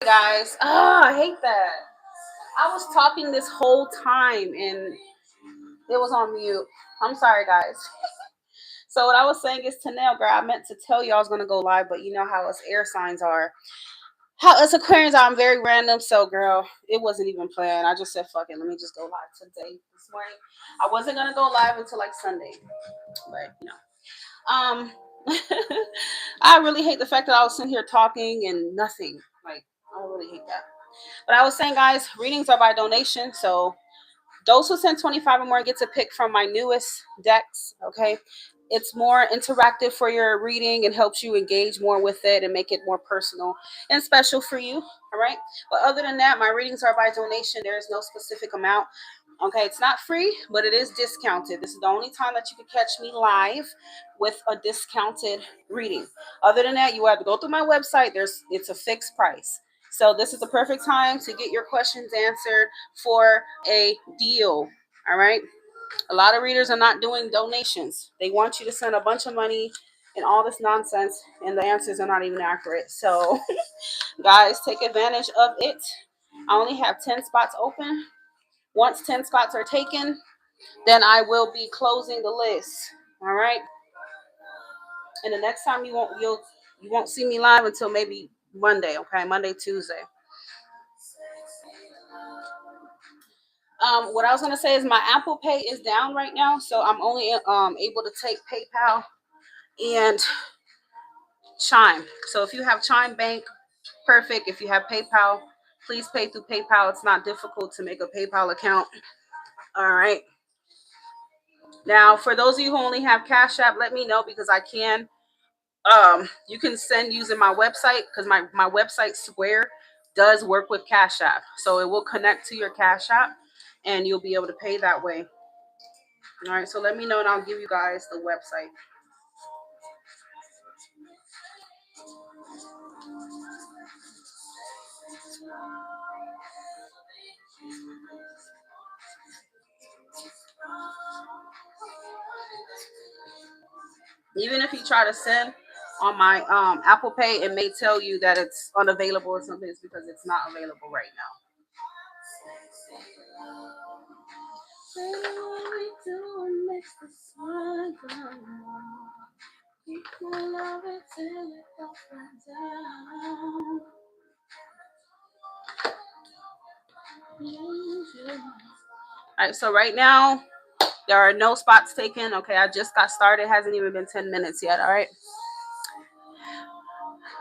Guys, I hate that. I was talking this whole time and it was on mute. I'm sorry, guys. So what I was saying is, Tanel, girl, I meant to tell you I was gonna go live, but you know how us air signs are. How us Aquarians are, I'm very random. So, girl, it wasn't even planned. I just said, fuck it, let me just go live today this morning. I wasn't gonna go live until like Sunday, but um, I really hate the fact that I was sitting here talking and nothing. Like, I really hate that. But I was saying, guys, readings are by donation. So those who send 25 or more get to pick from my newest decks. Okay. It's more interactive for your reading and helps you engage more with it and make it more personal and special for you. All right. But other than that, my readings are by donation. There is no specific amount. Okay. It's not free, but it is discounted. This is the only time that you can catch me live with a discounted reading. Other than that, you have to go through my website. It's a fixed price. So this is the perfect time to get your questions answered for a deal. All right. A lot of readers are not doing donations. They want you to send a bunch of money and all this nonsense, and the answers are not even accurate. So, guys, take advantage of it. I only have 10 spots open. Once 10 spots are taken, then I will be closing the list. All right. And the next time you won't see me live until maybe Monday. Okay, Monday, Tuesday. What I was gonna say is my Apple Pay is down right now, so I'm only able to take PayPal and Chime. So if you have Chime Bank, perfect. If you have PayPal, please pay through PayPal. It's not difficult to make a PayPal account. All right. Now, for those of you who only have Cash App, let me know because I can. You can send using my website because my website Square does work with Cash App, so it will connect to your Cash App, and you'll be able to pay that way. All right, so let me know and I'll give you guys the website. Even if you try to send on my Apple Pay, it may tell you that it's unavailable or something. It's because it's not available right now. All right, so right now there are no spots taken. Okay, I just got started. It hasn't even been 10 minutes yet. All right.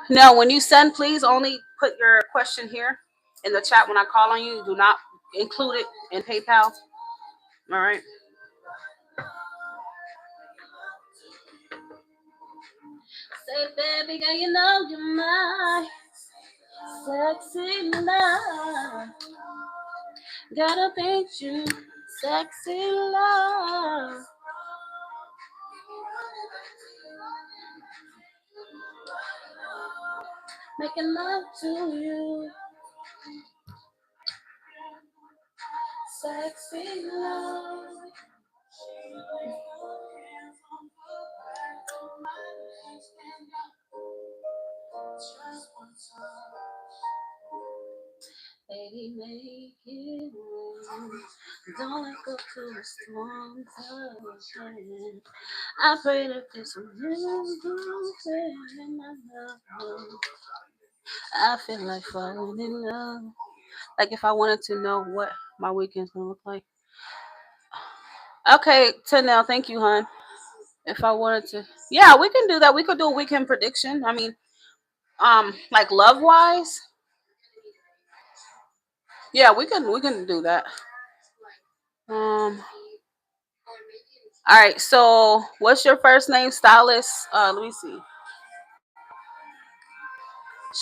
Now, when you send, please only put your question here in the chat when I call on you. Do not include it in PayPal. All right. Say, baby, girl, you know you're my sexy love. Gotta paint you sexy love. Making love to you. Sexy love. Baby, make it warm. Don't let go to a strong touch. I pray that this will never in my love. I feel like falling in love. Like if I wanted to know what my weekend's gonna look like. Okay, Tanel, thank you, hon. If I wanted to, yeah, we can do that. We could do a weekend prediction. I mean, like love wise, yeah, we can do that. All right. So, what's your first name, stylist? Let me see.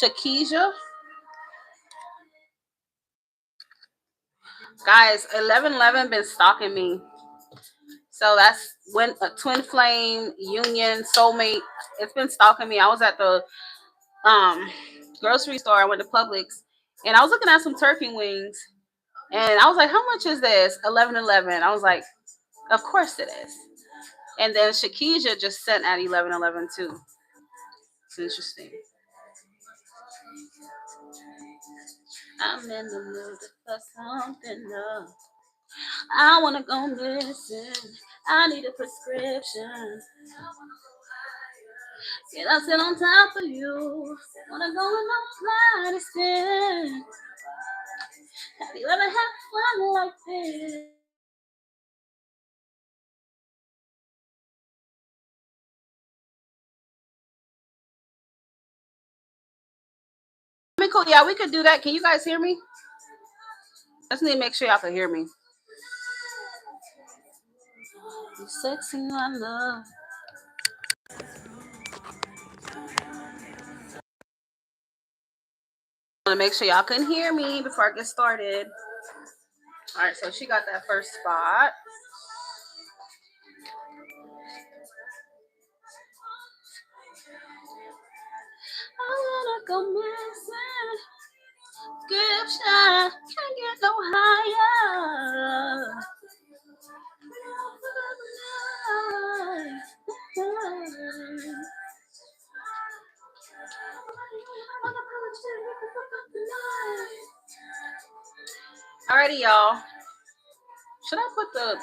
Shakija. Guys, 1111 been stalking me. So that's when a twin flame union soulmate. It's been stalking me. I was at the um grocery store. I went to Publix, and I was looking at some turkey wings, and I was like, "How much is this?" 1111. I was like, "Of course it is." And then Shakija just sent at 1111 too. It's interesting. I'm in the mood for something up. I wanna go missing. I need a prescription. Get I sit on top of you. Wanna go in the planet spin. Have you ever had fun like this? Cool. Yeah, we could do that. Can you guys hear me? Just need to make sure y'all can hear me. You sexy, I love. I want to make sure y'all can hear me before I get started. All right, so she got that first spot. I wanna go missing. Give shot, can't get no higher. Alrighty, y'all. Should I put the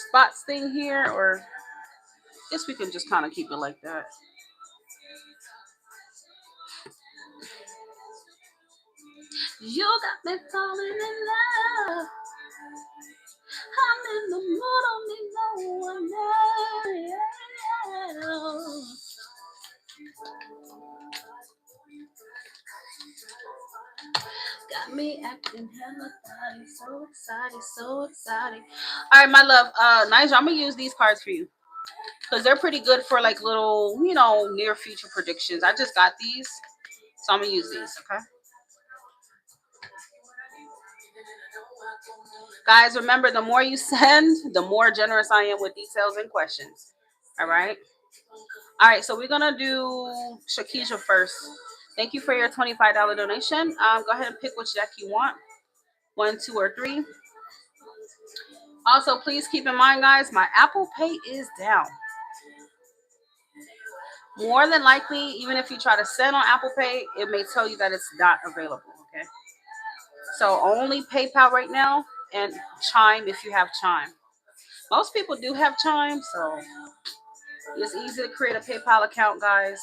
spots thing here, or I guess we can just kind of keep it like that? You got me falling in love. I'm in the mood, don't need no one else. Got me acting hella funny, so excited, so excited. All right, my love, Nigel, I'm gonna use these cards for you because they're pretty good for like little, near future predictions. I just got these, so I'm gonna use these. Okay, guys, remember, the more you send, the more generous I am with details and questions. All right. All right, so we're gonna do Shakisha first. Thank you for your $25 donation. Go ahead and pick which deck you want. 1, 2, or 3. Also, please keep in mind, guys, my Apple Pay is down. More than likely, even if you try to send on Apple Pay, it may tell you that it's not available. Okay. So only PayPal right now, and Chime if you have Chime. Most people do have Chime, so it's easy to create a PayPal account, guys.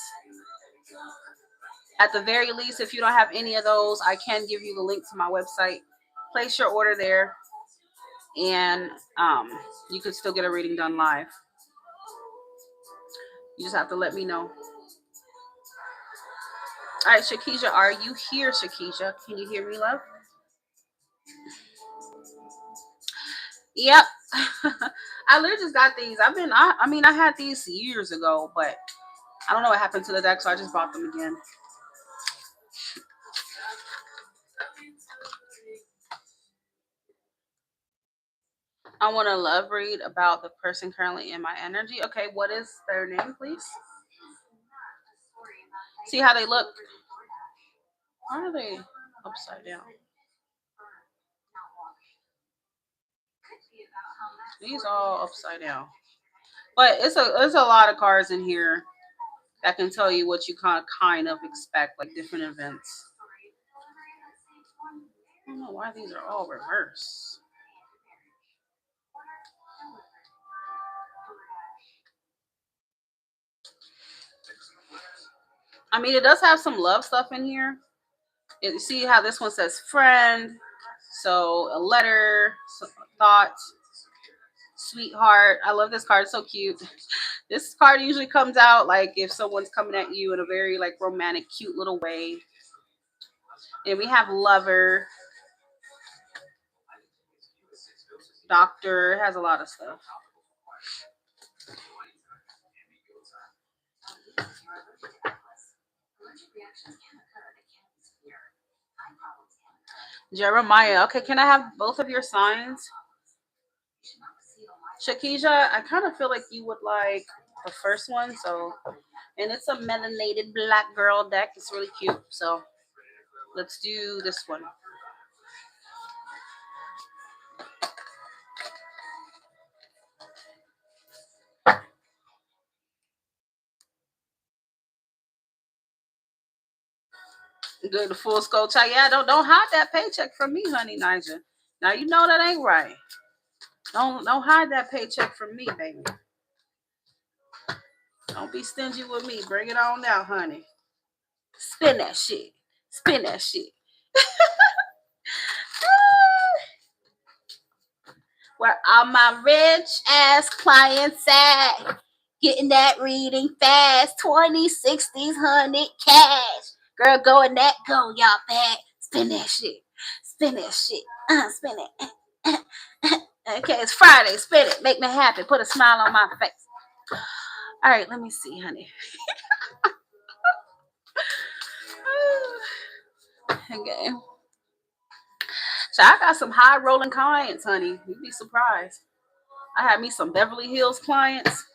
At the very least, if you don't have any of those, I can give you the link to my website. Place your order there, and you could still get a reading done live. You just have to let me know. All right, Shakisha, are you here, Shakisha? Can you hear me, love? Yep. I literally just got these. I had these years ago, but I don't know what happened to the deck, so I just bought them again. I want to love read about the person currently in my energy. Okay, what is their name, please? See how they look? Why are they upside down? These all upside down. But it's a lot of cards in here that can tell you what you kind of expect, like different events. I don't know why these are all reversed. I mean, it does have some love stuff in here. You see how this one says friend, so a letter, thought, sweetheart. I love this card. It's so cute. This card usually comes out like if someone's coming at you in a very like romantic, cute little way. And we have lover, doctor. It has a lot of stuff. Jeremiah. Okay, can I have both of your signs? Shakisha, I kind of feel like you would like the first one. So, and it's a melanated black girl deck. It's really cute. So let's do this one. Good, the full scope check. Yeah, don't hide that paycheck from me, honey, Nigel. Now you know that ain't right. Don't hide that paycheck from me, baby. Don't be stingy with me. Bring it on out, honey. Spin that shit. Spin that shit. Where all my rich ass clients at? Getting that reading fast. 20, 60s, 100 cash. Girl, go in that go, y'all bad. Spin that shit. Spin that shit. Spin it. Okay, it's Friday. Spin it. Make me happy. Put a smile on my face. All right, let me see, honey. Okay. So I got some high rolling clients, honey. You'd be surprised. I had me some Beverly Hills clients.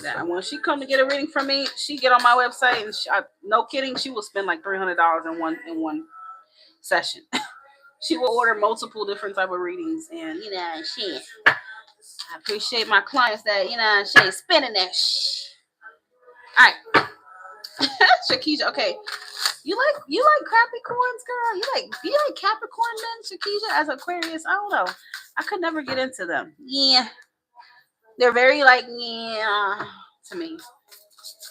That when she come to get a reading from me, she get on my website and no kidding, she will spend like $300 in one session. She will order multiple different type of readings, and shit. I appreciate my clients that she spending that shh. All right, Shakisha. Okay, you like Capricorns, girl? You like Capricorn men, Shakisha? As Aquarius, I don't know. I could never get into them. Yeah, they're very to me.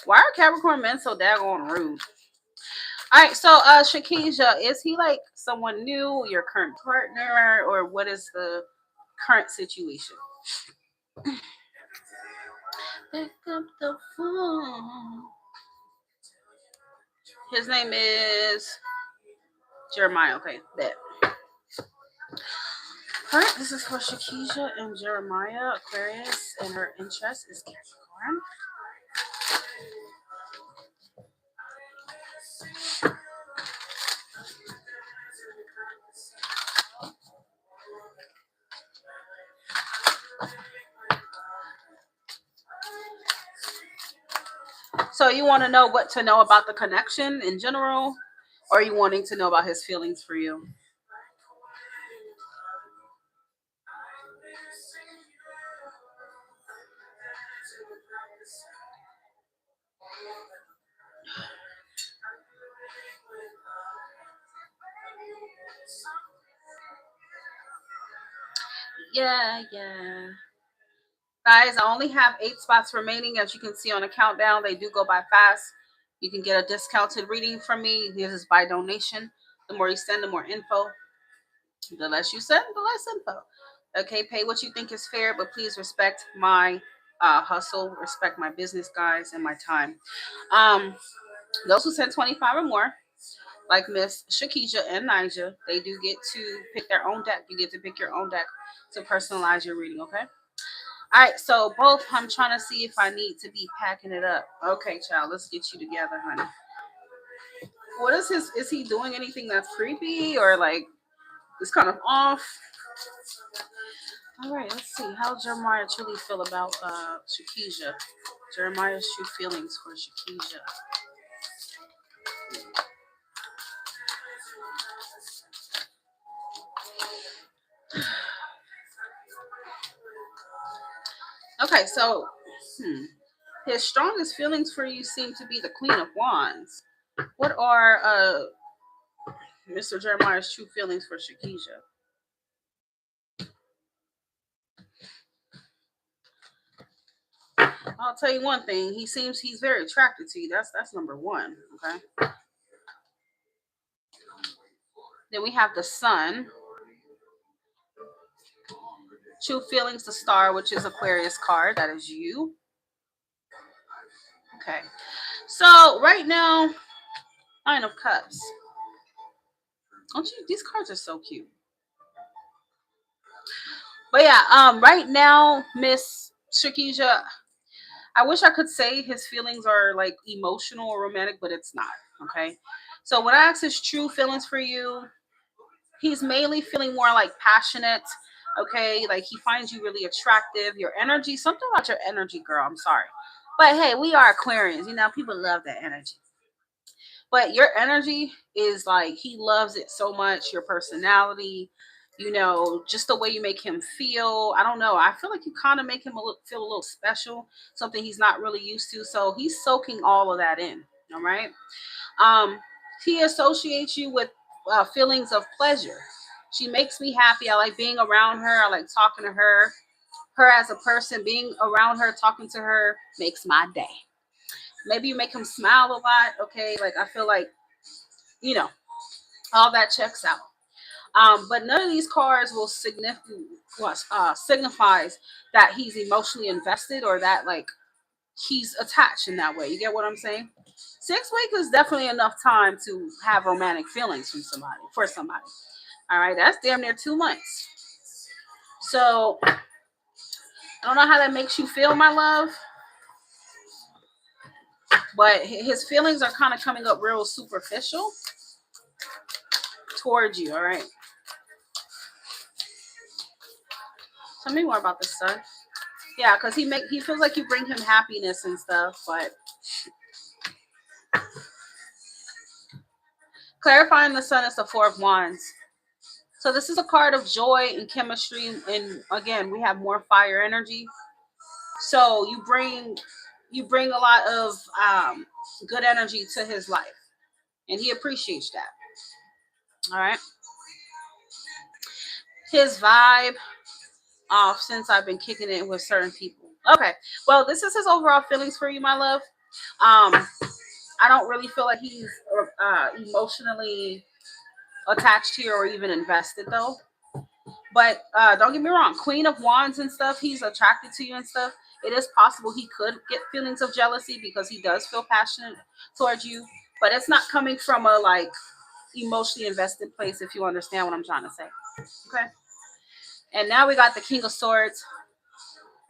Why are Capricorn men so daggone rude? All right, so Shakisha, is he like someone new, your current partner, or what is the current situation? Pick up the phone. His name is Jeremiah. Okay, bet. All right, this is for Shakisha and Jeremiah, Aquarius, and her interest is Capricorn. So you want to know what to know about the connection in general, or are you wanting to know about his feelings for you? Yeah. Guys, I only have 8 spots remaining. As you can see on the countdown, they do go by fast. You can get a discounted reading from me. This is by donation. The more you send, the more info. The less you send, the less info. Okay, pay what you think is fair, but please respect my hustle, respect my business, guys, and my time. Those who send 25 or more, like Miss Shakisha and Nija, they do get to pick their own deck. You get to pick your own deck to personalize your reading, okay? All right, so both, I'm trying to see if I need to be packing it up. Okay, child, let's get you together, honey. What is he doing anything that's creepy or like it's kind of off? All right, let's see. How Jeremiah truly feel about Shakisha? Jeremiah's true feelings for Shakisha. Okay, so his strongest feelings for you seem to be the Queen of Wands. What are Mr. Jeremiah's true feelings for Shakisha? I'll tell you one thing. He's very attracted to you. That's number one. Okay. Then we have the Sun. True feelings, the Star, which is Aquarius card. That is you. Okay. So right now, Nine of Cups. Don't you? These cards are so cute. But yeah, right now, Miss Shakisha, I wish I could say his feelings are like emotional or romantic, but it's not. Okay. So when I ask his true feelings for you, he's mainly feeling more like passionate. Okay, like he finds you really attractive. Your energy, something about your energy, girl. I'm sorry, but hey, we are Aquarians. People love that energy. But your energy is like he loves it so much. Your personality, just the way you make him feel. I don't know. I feel like you kind of make him feel a little special, something he's not really used to. So he's soaking all of that in. All right. Um, he associates you with feelings of pleasure. She makes me happy. I like being around her. I like talking to her. Her as a person, being around her, talking to her makes my day. Maybe you make him smile a lot. Okay. Like I feel like, you know, all that checks out. But none of these cards will signifies that he's emotionally invested or that like he's attached in that way. You get what I'm saying? 6 weeks is definitely enough time to have romantic feelings from somebody for somebody. All right, that's damn near 2 months. So I don't know how that makes you feel, my love, but his feelings are kind of coming up real superficial towards you. All right. Tell me more about this, son. Yeah, because he feels like you bring him happiness and stuff, but clarifying the sun is the Four of Wands. So this is a card of joy and chemistry, and again, we have more fire energy. So you bring a lot of good energy to his life, and he appreciates that. All right, his vibe off since I've been kicking it with certain people. Okay, well, this is his overall feelings for you, my love. Um, I don't really feel like he's emotionally attached here or even invested though. But don't get me wrong, Queen of Wands and stuff, he's attracted to you and stuff. It is possible he could get feelings of jealousy because he does feel passionate towards you. But it's not coming from a like emotionally invested place, if you understand what I'm trying to say. Okay. And now we got the King of Swords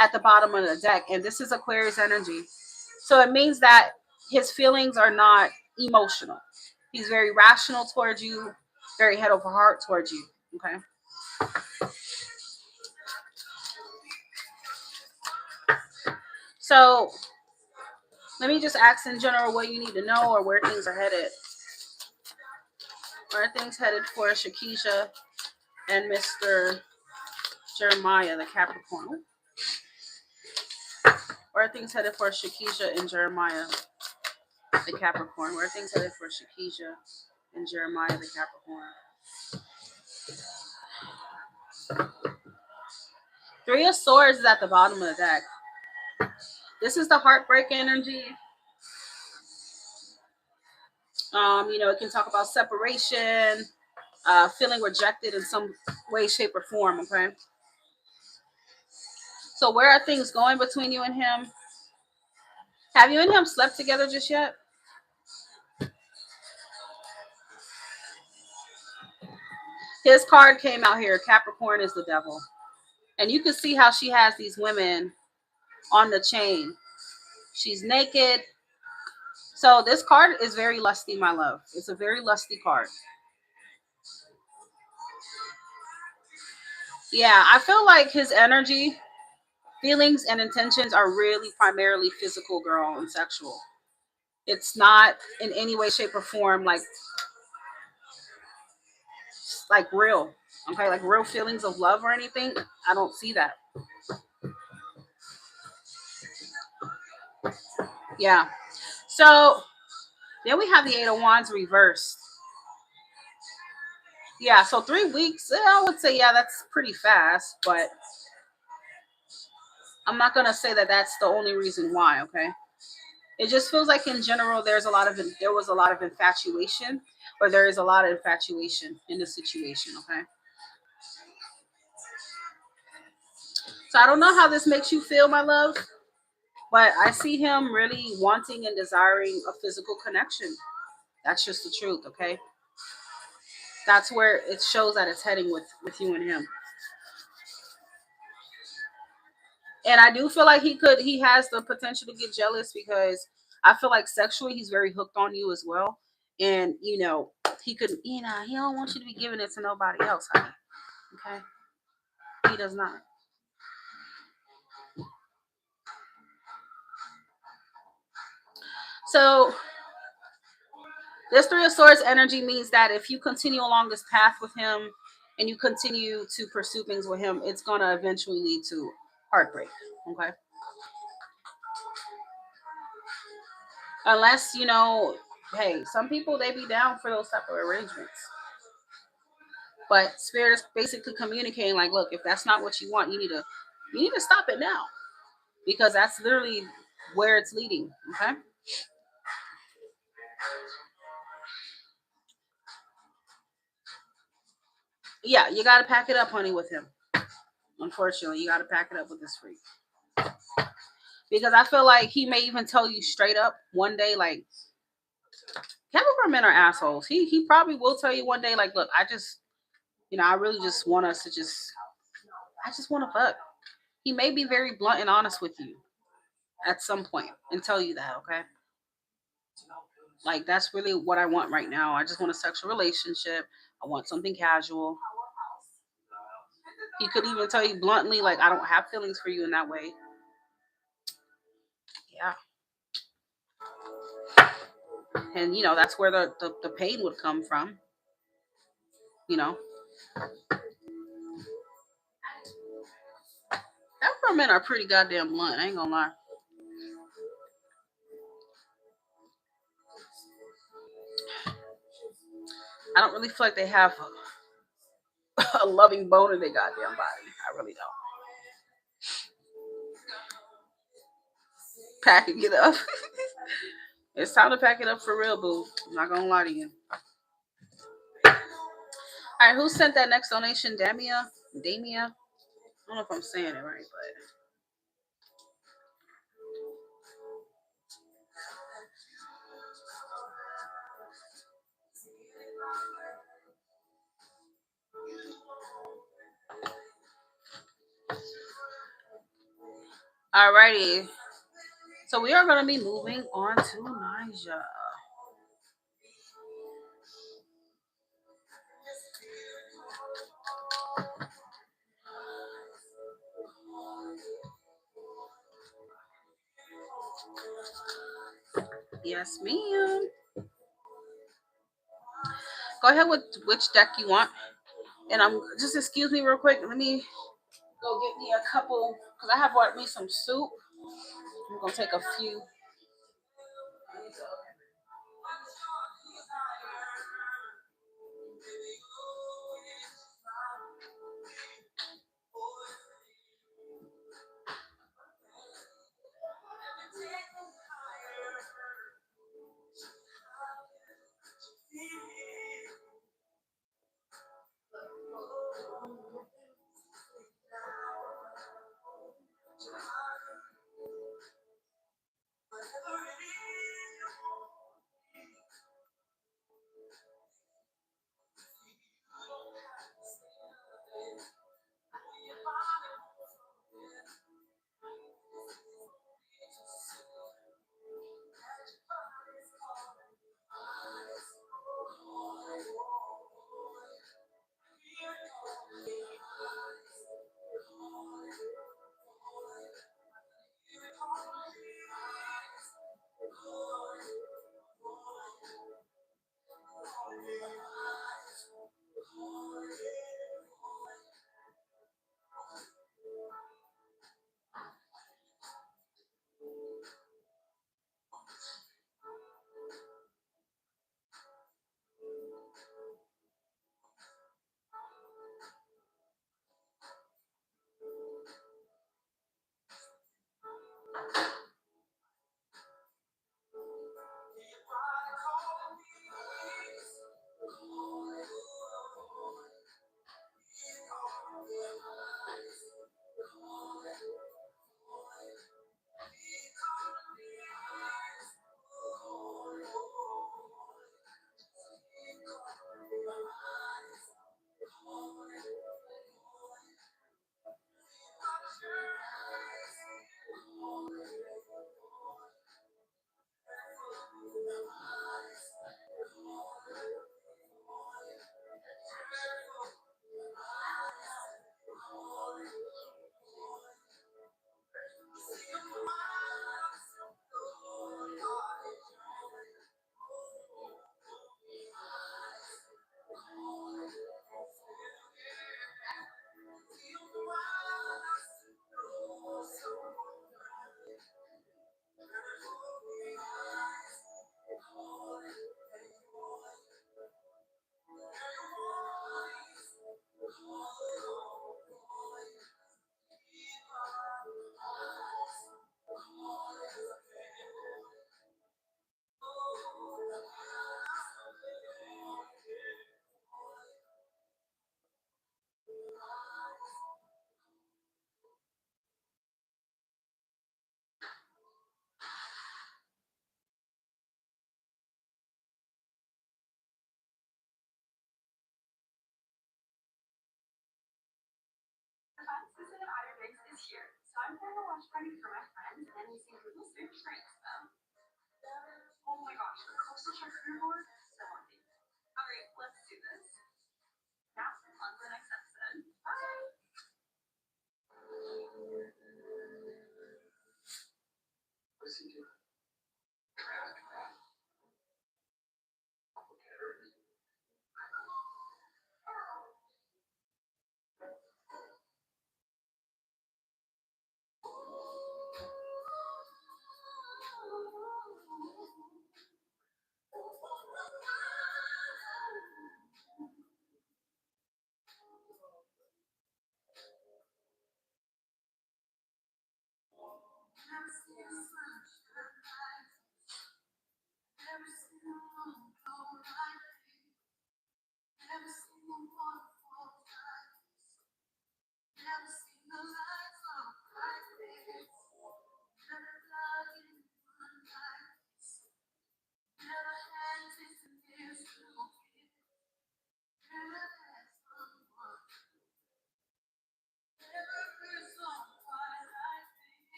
at the bottom of the deck. And this is Aquarius energy. So it means that his feelings are not emotional. He's very rational towards you, very head over heart towards you. Okay. So let me just ask in general what you need to know or where things are headed. Where are things headed for Shakisha and Mr. Jeremiah, the Capricorn? Where are things headed for Shakisha and Jeremiah, the Capricorn? Where are things headed for Shakisha and Jeremiah, the Capricorn? Three of Swords is at the bottom of the deck. This is the heartbreak energy. It can talk about separation, feeling rejected in some way, shape, or form. Okay. So where are things going between you and him? Have you and him slept together just yet? His card came out here. Capricorn is the devil. And you can see how she has these women on the chain. She's naked. So this card is very lusty, my love. It's a very lusty card. Yeah, I feel like his energy, feelings, and intentions are really primarily physical, girl, and sexual. It's not in any way, shape, or form like real. Okay, like real feelings of love or anything. I don't see that. Yeah. So then we have the Eight of Wands reversed. Yeah, so 3 weeks, I would say, yeah, that's pretty fast, but I'm not going to say that that's the only reason why, okay? It just feels like in general, there was a lot of infatuation, or there is a lot of infatuation in the situation, okay? So I don't know how this makes you feel, my love, but I see him really wanting and desiring a physical connection. That's just the truth, okay? That's where it shows that it's heading with you and him. And I do feel like he has the potential to get jealous because I feel like sexually he's very hooked on you as well. And he could, he don't want you to be giving it to nobody else, honey. Okay? He does not. So this Three of Swords energy means that if you continue along this path with him and you continue to pursue things with him, it's gonna eventually lead to heartbreak. Okay. Unless, hey, some people they be down for those type of arrangements. But spirit is basically communicating like, look, if that's not what you want, you need to stop it now. Because that's literally where it's leading. Okay? Yeah, you gotta pack it up, honey, with him. Unfortunately, you gotta pack it up with this freak. Because I feel like he may even tell you straight up one day, like, Capricorn men are assholes. He probably will tell you one day, like, look, I really just want us to I just want to fuck. He may be very blunt and honest with you at some point and tell you that, okay? Like, that's really what I want right now. I just want a sexual relationship. I want something casual. He could even tell you bluntly, like, I don't have feelings for you in that way. Yeah. And, that's where the pain would come from, you know? Afro men are pretty goddamn blunt. I ain't gonna lie. I don't really feel like they have a loving bone in their goddamn body. I really don't. Packing it up. It's time to pack it up for real, boo. I'm not gonna lie to you. All right, who sent that next donation? Damia. I don't know if I'm saying it right, but alrighty. So we are gonna be moving on to Niger. Yes, ma'am. Go ahead with which deck you want. And I'm just excuse me real quick. Let me go get me a couple because I have bought me some soup. I'm gonna take a few.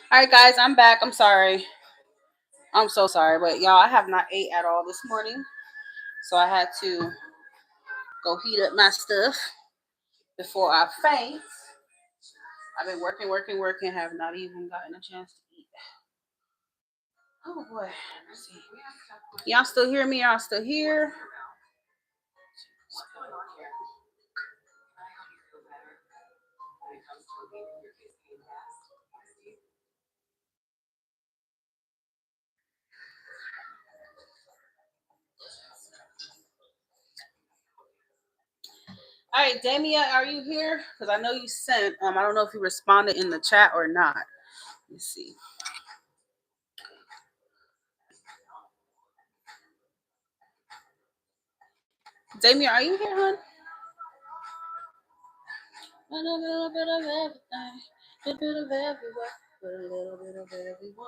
All right, guys, I'm back. I'm sorry. I'm so sorry, but y'all, I have not ate at all this morning, so I had to go heat up my stuff before I faint. I've been working, working, working. Have not even gotten a chance to eat. Oh boy. Let's see. Y'all still hear me? Y'all still here? All right, Damia, are you here? Because I know you sent. I don't know if you responded in the chat or not. Let's see. Damia, are you here, hon? A little bit of everything, a little bit of everywhere. put a little bit of everyone.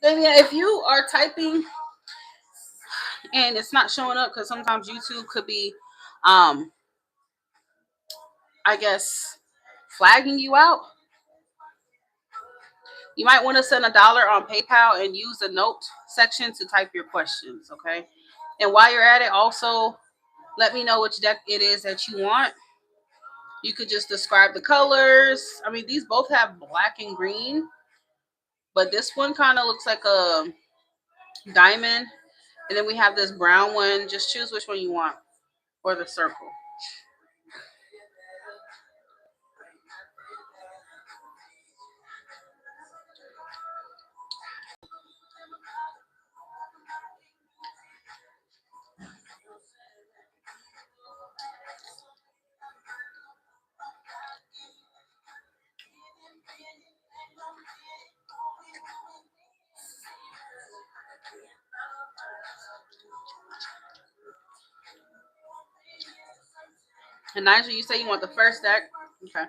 Then yeah, if you are typing and it's not showing up because sometimes YouTube could be, um, I guess, flagging you out. You might want to send $1 on PayPal and use the note section to type your questions. Okay, and while you're at it, also let me know which deck it is that you want. You could just describe the colors. I mean, these both have black and green, but this one kind of looks like a diamond. And then we have this brown one. Just choose which one you want, or the circle. And Nigel, you say you want the first deck? Okay.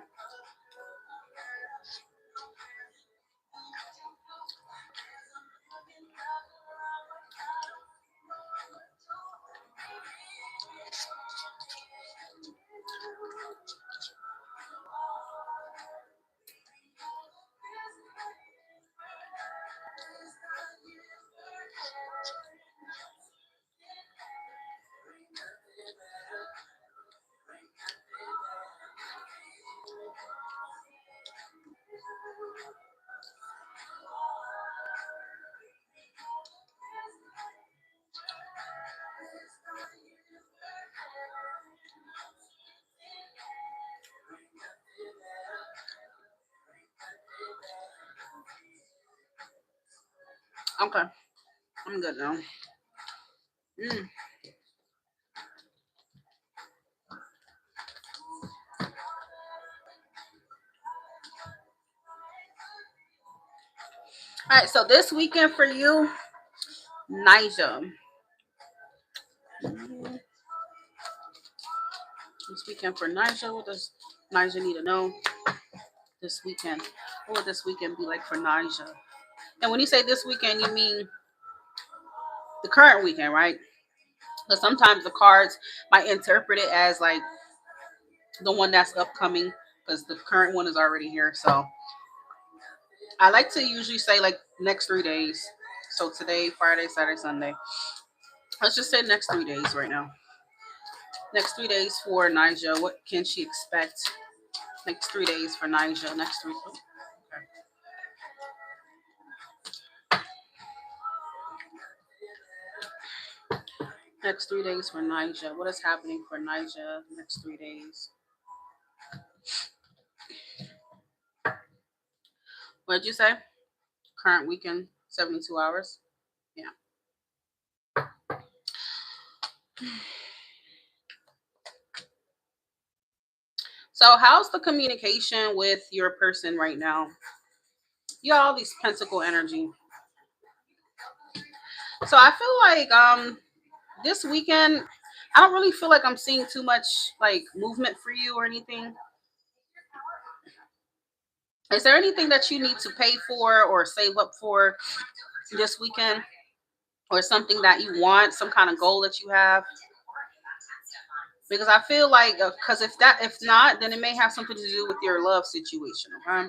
Okay. I'm good now. Mm. All right. So this weekend for you, Nigel. This weekend for Nigel. What does Nigel need to know this weekend? What would this weekend be like for Nigel? And when you say this weekend, you mean the current weekend, right? Because sometimes the cards might interpret it as like the one that's upcoming, because the current one is already here. So I like to usually say like next 3 days. So today, Friday, Saturday, Sunday. Let's just say next 3 days right now. Next 3 days for Nigel. What can she expect? Next 3 days for Nigel. Next three. Oh, okay. Next 3 days for Nigel. What is happening for Nigel next 3 days? What did you say? Current weekend, 72 hours. Yeah. So, how's the communication with your person right now? You got all these pentacle energy. So, I feel like this weekend, I don't really feel like I'm seeing too much like movement for you or anything. Is there anything that you need to pay for or save up for this weekend, or something that you want, some kind of goal that you have? Because I feel like, because if not, then it may have something to do with your love situation. Okay.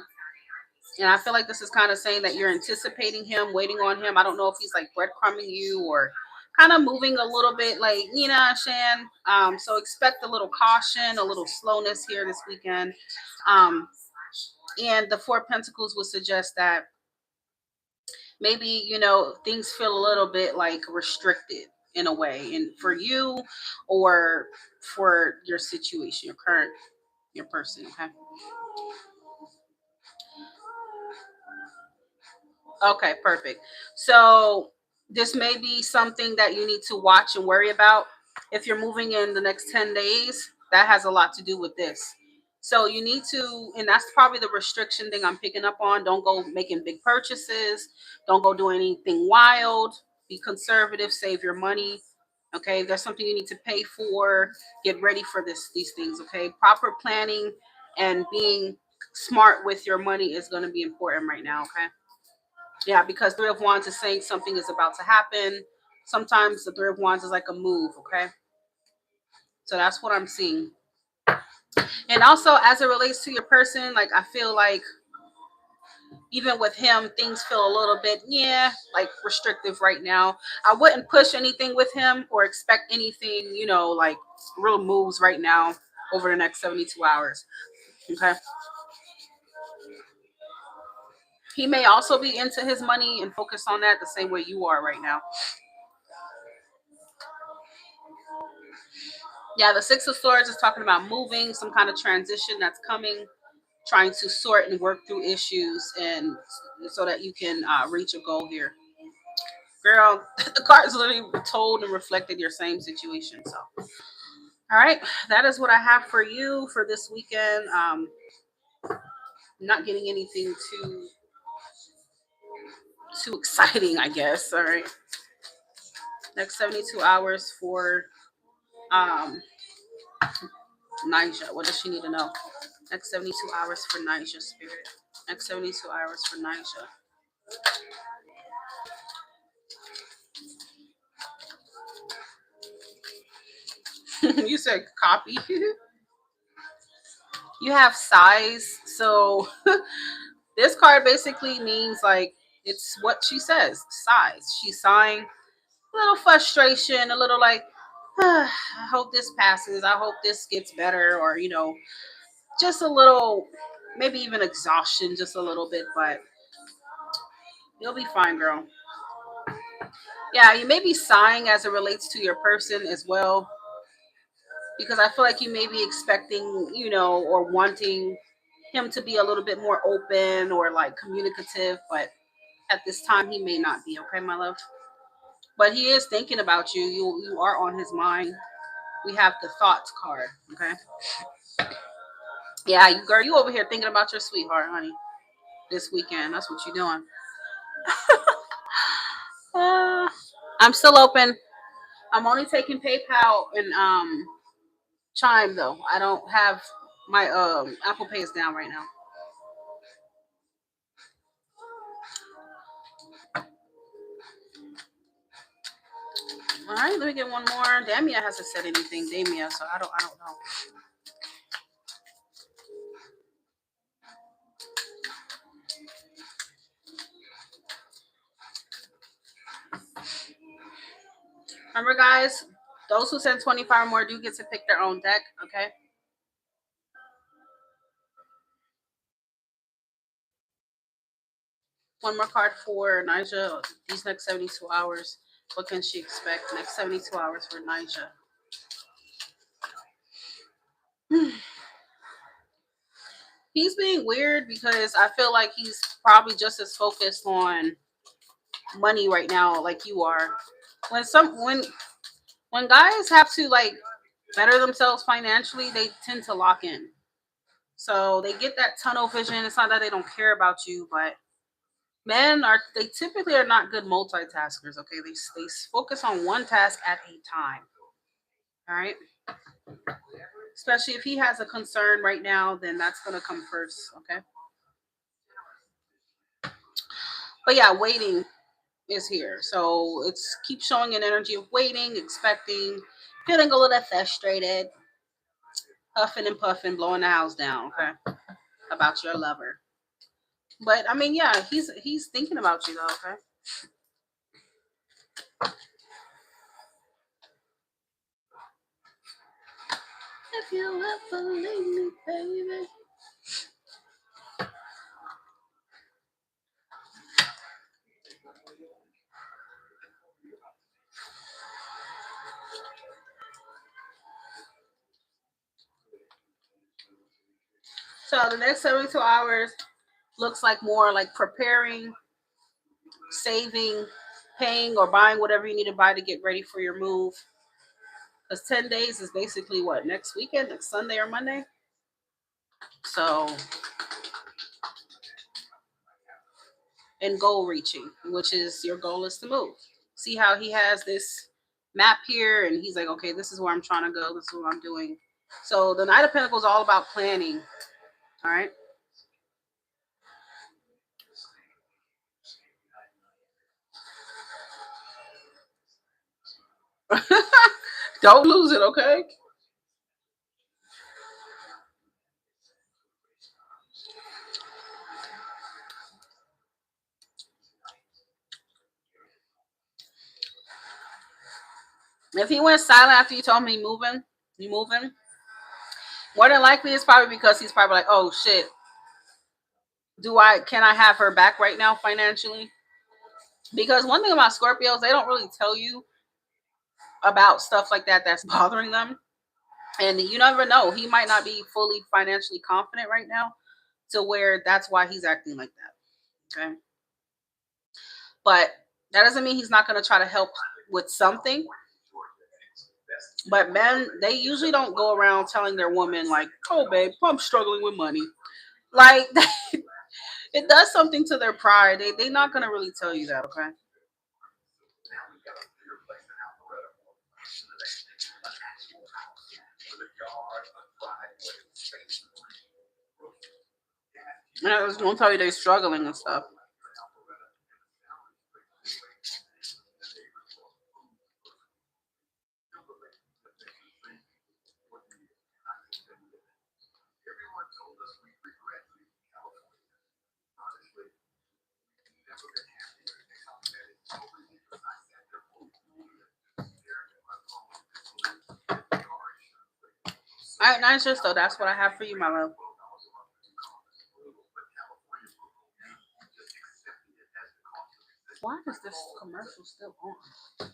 And I feel like this is kind of saying that you're anticipating him, waiting on him. I don't know if he's like breadcrumbing you or kind of moving a little bit, like, you know what I'm saying? So expect a little caution, a little slowness here this weekend. Um, and the Four of Pentacles would suggest that maybe, things feel a little bit like restricted in a way, and for you or for your situation, your person. Okay. Okay, perfect. So this may be something that you need to watch and worry about. If you're moving in the next 10 days, that has a lot to do with this. So you need to, and that's probably the restriction thing I'm picking up on. Don't go making big purchases. Don't go doing anything wild. Be conservative, save your money. Okay, if there's something you need to pay for, get ready for these things. Okay, proper planning and being smart with your money is going to be important right now. Okay, yeah, because Three of Wands is saying something is about to happen. Sometimes the Three of Wands is like a move. Okay, so that's what I'm seeing. And also, as it relates to your person, like I feel like even with him, things feel a little bit, yeah, like restrictive right now. I wouldn't push anything with him or expect anything, like real moves right now over the next 72 hours. Okay. He may also be into his money and focus on that the same way you are right now. Yeah, the Six of Swords is talking about moving, some kind of transition that's coming, trying to sort and work through issues and so that you can reach a goal here. Girl, the cards literally told and reflected your same situation. So, all right, that is what I have for you for this weekend. Not getting anything too exciting, I guess. All right, next 72 hours for um Nija. What does she need to know? Next 72 hours for Nija, Spirit. Next 72 hours for Nija. You said copy. You have size, so this card basically means like it's what she says, sighs. She's sighing, a little frustration, a little like, I hope this passes. I hope this gets better, or just a little, maybe even exhaustion, just a little bit, but you'll be fine, girl. Yeah, you may be sighing as it relates to your person as well, because I feel like you may be expecting, or wanting him to be a little bit more open or like communicative, but at this time he may not be. Okay, my love. But he is thinking about you. You are on his mind. We have the thoughts card. Okay. Yeah, you girl, you over here thinking about your sweetheart, honey. This weekend. That's what you're doing. Uh, I'm still open. I'm only taking PayPal and Chime though. I don't have my Apple Pay is down right now. All right, let me get one more. Damia hasn't said anything, Damia, so I don't know. Remember, guys, those who send 25 or more do get to pick their own deck. Okay. One more card for Nija. These next 72 hours. What can she expect? Next 72 hours for Nija. He's being weird because I feel like he's probably just as focused on money right now, like you are. When guys have to like better themselves financially, they tend to lock in. So they get that tunnel vision. It's not that they don't care about you, but they typically are not good multitaskers. Okay, they focus on one task at a time. All right. Especially if he has a concern right now, then that's gonna come first. Okay. But yeah, waiting is here. So it's keep showing an energy of waiting, expecting, feeling a little frustrated, huffing and puffing, blowing the house down, okay, about your lover. But I mean, yeah, he's thinking about you though, okay? If you ever leave me, baby. So the next 72 hours looks like more like preparing, saving, paying, or buying whatever you need to buy to get ready for your move. Because 10 days is basically what, next weekend, next Sunday or Monday? So, and goal reaching, which is your goal is to move. See how he has this map here, and he's like, okay, this is where I'm trying to go. This is what I'm doing. So the Knight of Pentacles is all about planning. All right. Don't lose it, okay? If he went silent after you told him you moving, more than likely it's probably because he's probably like, oh shit, can I have her back right now financially? Because one thing about Scorpios, they don't really tell you about stuff like that that's bothering them. And you never know. He might not be fully financially confident right now to where that's why he's acting like that. Okay. But that doesn't mean he's not going to try to help with something. But men, they usually don't go around telling their woman, like, oh, babe, I'm struggling with money. Like, it does something to their pride. They're not going to really tell you that, okay? And I was going to tell you they're struggling and stuff. All right, nice, just though. That's what I have for you, my love. Why is this commercial still on?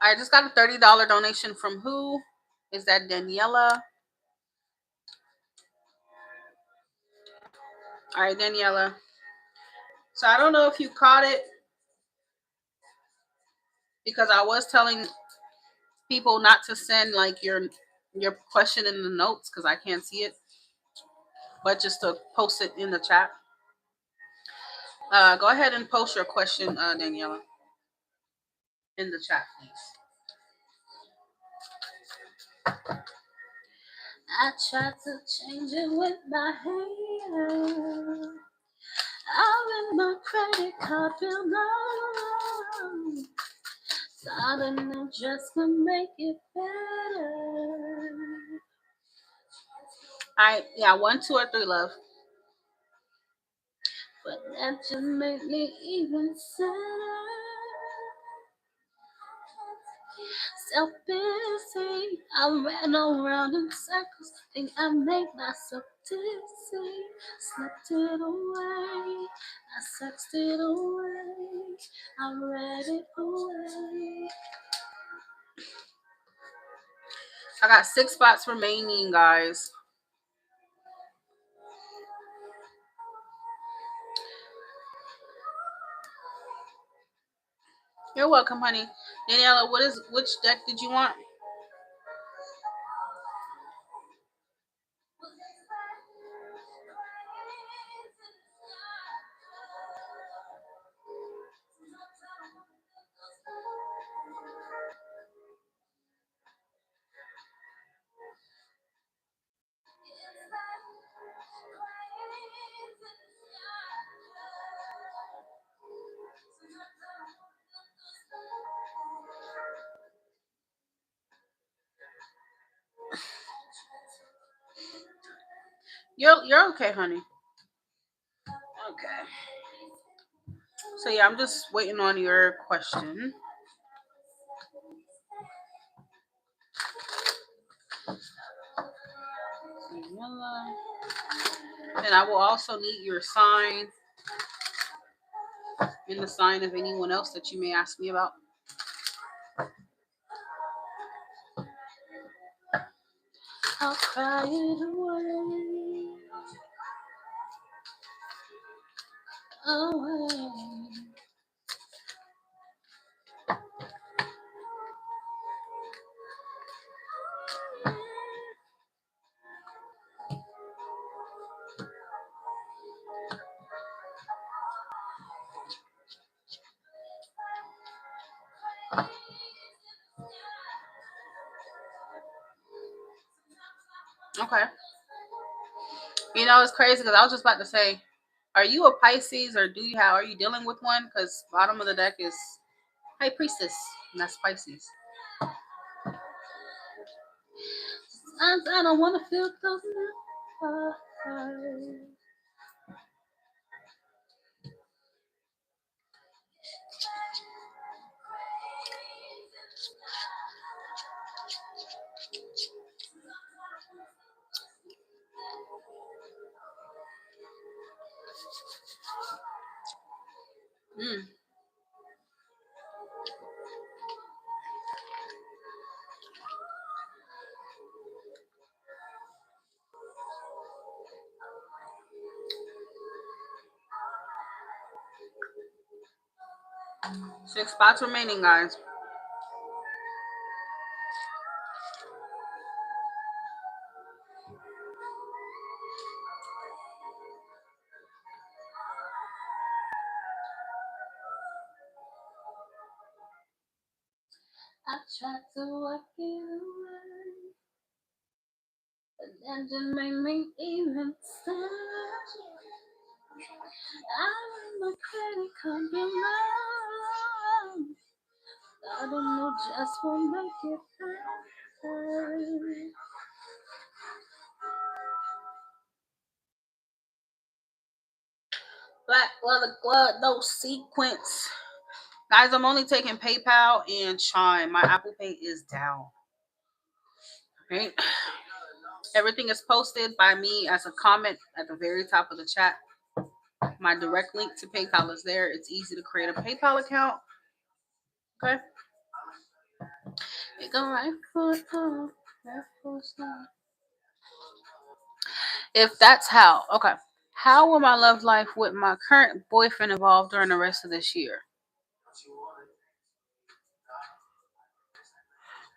I just got a $30 donation from who? Is that Daniela? All right, Daniela. So I don't know if you caught it because I was telling people not to send like your question in the notes because I can't see it, but just to post it in the chat. Go ahead and post your question, Daniela, in the chat, please. I tried to change it with my hand. I read my credit card bill now. Suddenly just to make it better. Alright, yeah, 1, 2, or 3, love. But that just made me even sadder. Self-busy, I ran around in circles, think I made myself dizzy. Slept it away, I sexed it away, I read it away. I got 6 spots remaining, guys. You're welcome, honey. Daniela, which deck did you want? You're okay, honey. Okay. So yeah, I'm just waiting on your question. And I will also need your sign and the sign of anyone else that you may ask me about. I'll cry it away. Away. Okay. You know, it's crazy because I was just about to say, are you a Pisces or are you dealing with one? Because bottom of the deck is High Priestess, and that's Pisces. I don't want to feel those. Mm. Six spots remaining, guys. I tried to walk it away, but that just made me even sad. I want my credit card bill now. I don't know, just won't make it better. Black leather glove, no sequence. Guys, I'm only taking PayPal and Chime. My Apple Pay is down. Right? Everything is posted by me as a comment at the very top of the chat. My direct link to PayPal is there. It's easy to create a PayPal account. Okay. It go right foot up, left foot down. If that's how, okay. How will my love life with my current boyfriend evolve during the rest of this year?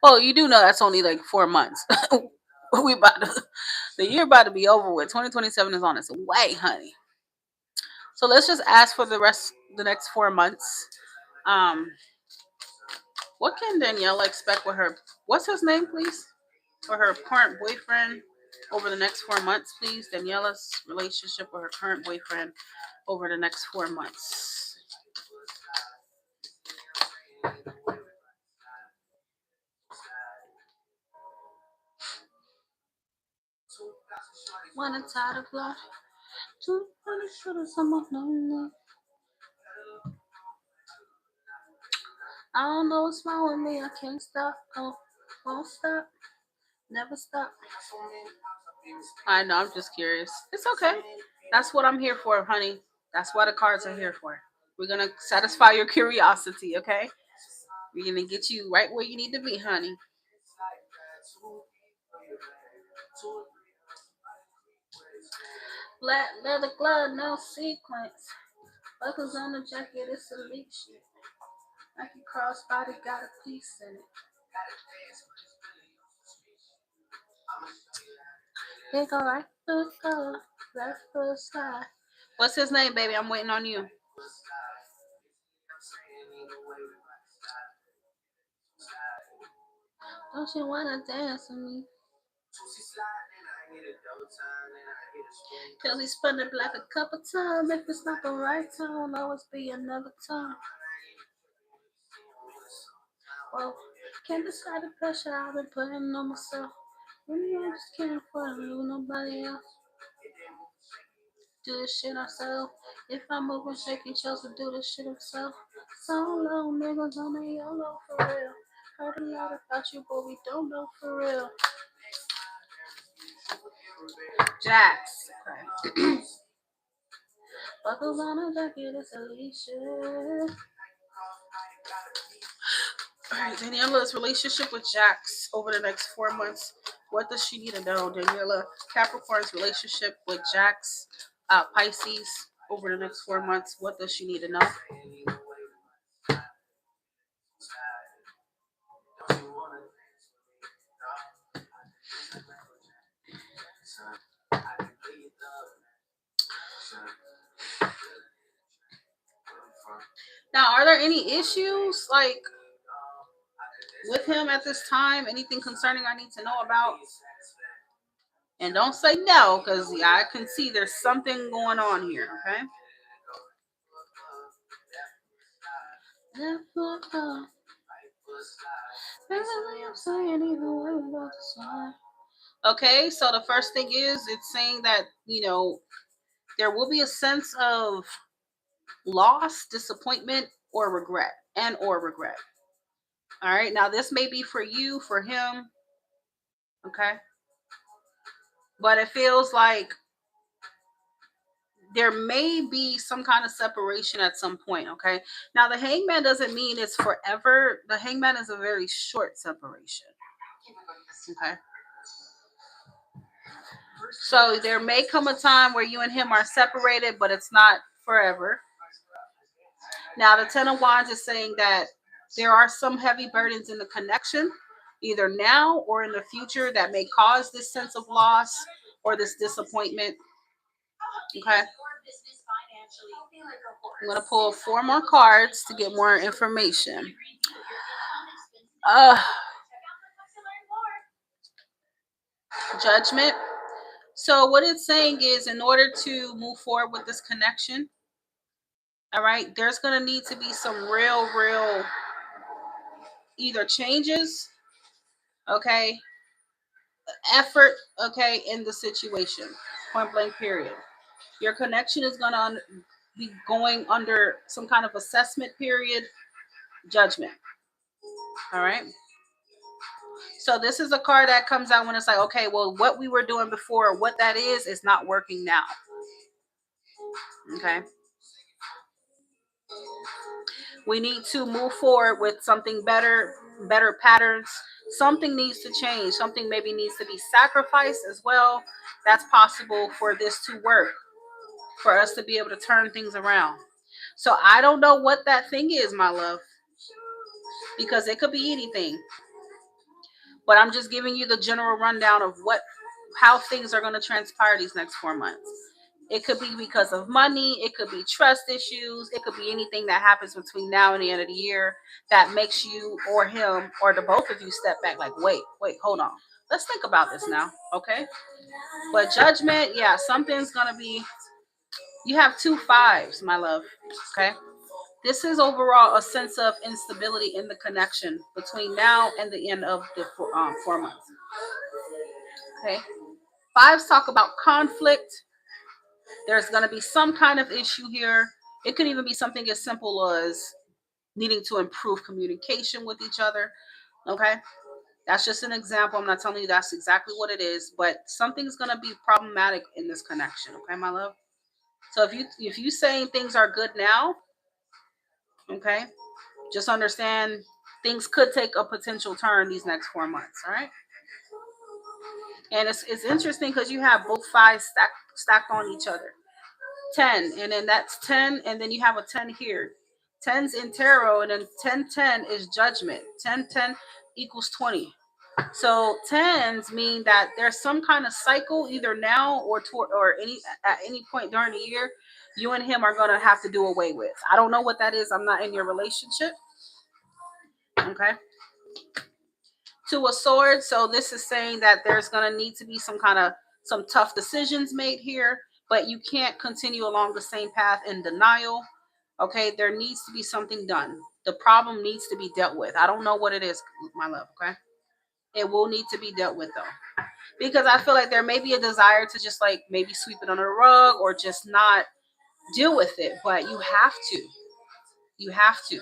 Well, you do know that's only like 4 months. we about to, the year about to be over with. 2027 is on its way, honey. So let's just ask for the next 4 months. Um, what can Daniela expect with her? What's his name, please? For her current boyfriend over the next 4 months, please. Daniela's relationship with her current boyfriend over the next 4 months. When it's out of love, too many shooters, I'm lonely. I don't know what's wrong with me. I can't stop. Oh, won't stop. Never stop. I know. I'm just curious. It's okay. That's what I'm here for, honey. That's what the cards are here for. We're gonna satisfy your curiosity, okay? We're gonna get you right where you need to be, honey. Black leather glove, no sequence. Buckles on the jacket, it's elite shit. Nike crossbody got a piece in it. They go right foot go, left foot slide. What's his name, baby? I'm waiting on you. Don't you wanna dance with me? Till he spun it like a couple times. If it's not the right time, always be another time. Well, can't decide the pressure I've been putting on myself. Maybe I just can't afford to lose nobody else. Do this shit ourselves. If I'm moving, shaking, Chelsea do this shit himself. Solo niggas on the yellow for real. Heard a lot about you, but we don't know for real. Jax. Okay. Buckles on a jacket, it's Alicia. Alright, Daniela's relationship with Jax over the next 4 months. What does she need to know? Daniela Capricorn's relationship with Jax, Pisces, over the next 4 months. What does she need to know? Now, are there any issues like with him at this time? Anything concerning I need to know about? And don't say no, because I can see there's something going on here, okay? Okay, so the first thing is it's saying that, there will be a sense of loss, disappointment, or regret, or regret. All right, now this may be for you, for him, okay? But it feels like there may be some kind of separation at some point, okay? Now, the hangman doesn't mean it's forever. The hangman is a very short separation, okay? So there may come a time where you and him are separated, but it's not forever. Now, the Ten of Wands is saying that there are some heavy burdens in the connection, either now or in the future, that may cause this sense of loss or this disappointment. Okay. I'm going to pull 4 more cards to get more information. Judgment. So what it's saying is, in order to move forward with this connection, all right, there's going to need to be some real either changes, okay, effort, okay, in the situation. Point blank period. Your connection is going to be going under some kind of assessment period, judgment. All right. So this is a card that comes out when it's like, okay, well, what we were doing before, what that is not working now. Okay. We need to move forward with something better patterns. Something needs to change. Something maybe needs to be sacrificed as well. That's possible for this to work, for us to be able to turn things around. So I don't know what that thing is, my love, because it could be anything. But I'm just giving you the general rundown of how things are going to transpire these next 4 months. It could be because of money. It could be trust issues. It could be anything that happens between now and the end of the year that makes you or him or the both of you step back like, wait, hold on. Let's think about this now, okay? But judgment, yeah, something's going to be, you have 2 5s, my love, okay? This is overall a sense of instability in the connection between now and the end of the 4 months. Okay. 5s talk about conflict. There's going to be some kind of issue here. It could even be something as simple as needing to improve communication with each other. Okay. That's just an example. I'm not telling you that's exactly what it is, but something's going to be problematic in this connection. Okay, my love. So if you saying things are good now, okay, just understand things could take a potential turn these next 4 months. All right. And it's interesting because you have both 5s stacked on each other. 10, and then that's 10, and then you have a 10 here. 10's in tarot, and then 10 is judgment. 10 equals 20. So 10s mean that there's some kind of cycle, either now or at any point during the year, you and him are gonna have to do away with. I don't know what that is. I'm not in your relationship. Okay. 2 of Swords. So this is saying that there's gonna need to be some tough decisions made here, but you can't continue along the same path in denial. Okay, there needs to be something done. The problem needs to be dealt with. I don't know what it is, my love. Okay, it will need to be dealt with though, because I feel like there may be a desire to just like maybe sweep it under the rug or just not deal with it, but you have to. You have to.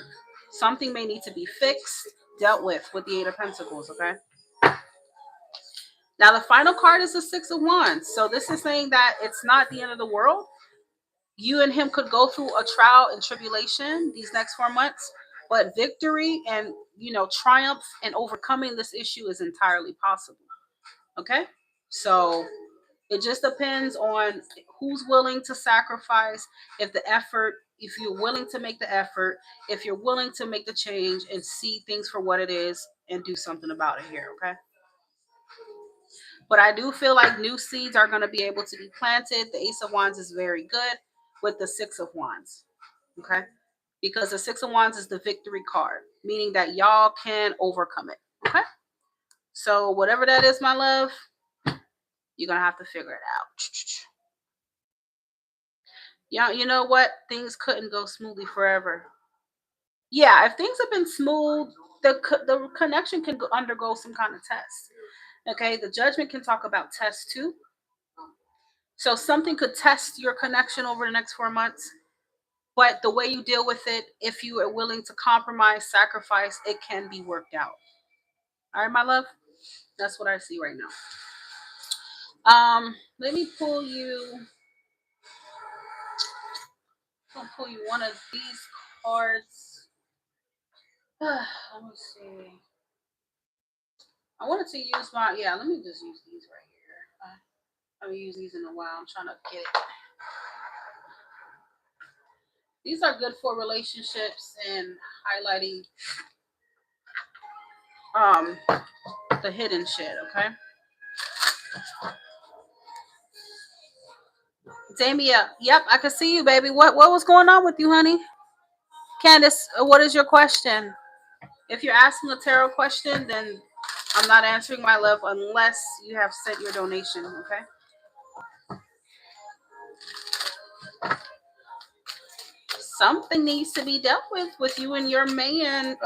Something may need to be fixed, dealt with the 8 of Pentacles. Okay. Now, the final card is the 6 of Wands. So this is saying that it's not the end of the world. You and him could go through a trial and tribulation these next 4 months, but victory and, triumph and overcoming this issue is entirely possible. Okay? So it just depends on who's willing to sacrifice, if you're willing to make the effort, if you're willing to make the change and see things for what it is and do something about it here. Okay? But I do feel like new seeds are going to be able to be planted. The Ace of Wands is very good with the 6 of Wands. Okay? Because the 6 of Wands is the victory card, meaning that y'all can overcome it. Okay? So whatever that is, my love, You're gonna have to figure it out. Yeah, you know what? Things couldn't go smoothly forever. Yeah, if things have been smooth, the connection can undergo some kind of test. Okay, the judgment can talk about tests too. So something could test your connection over the next 4 months, but the way you deal with it, if you are willing to compromise, sacrifice, it can be worked out. All right, my love. That's what I see right now. Let me pull you. I'm gonna pull you one of these cards. Let me see. I wanted to use my Let me just use these right here. I haven't used these in a while. I'm trying to get it. These are good for relationships and highlighting the hidden shit. Okay, Damia. Yep, I can see you, baby. What was going on with you, honey? Candace, what is your question? If you're asking a tarot question, then I'm not answering, my love, unless you have sent your donation. Okay. Something needs to be dealt with you and your man,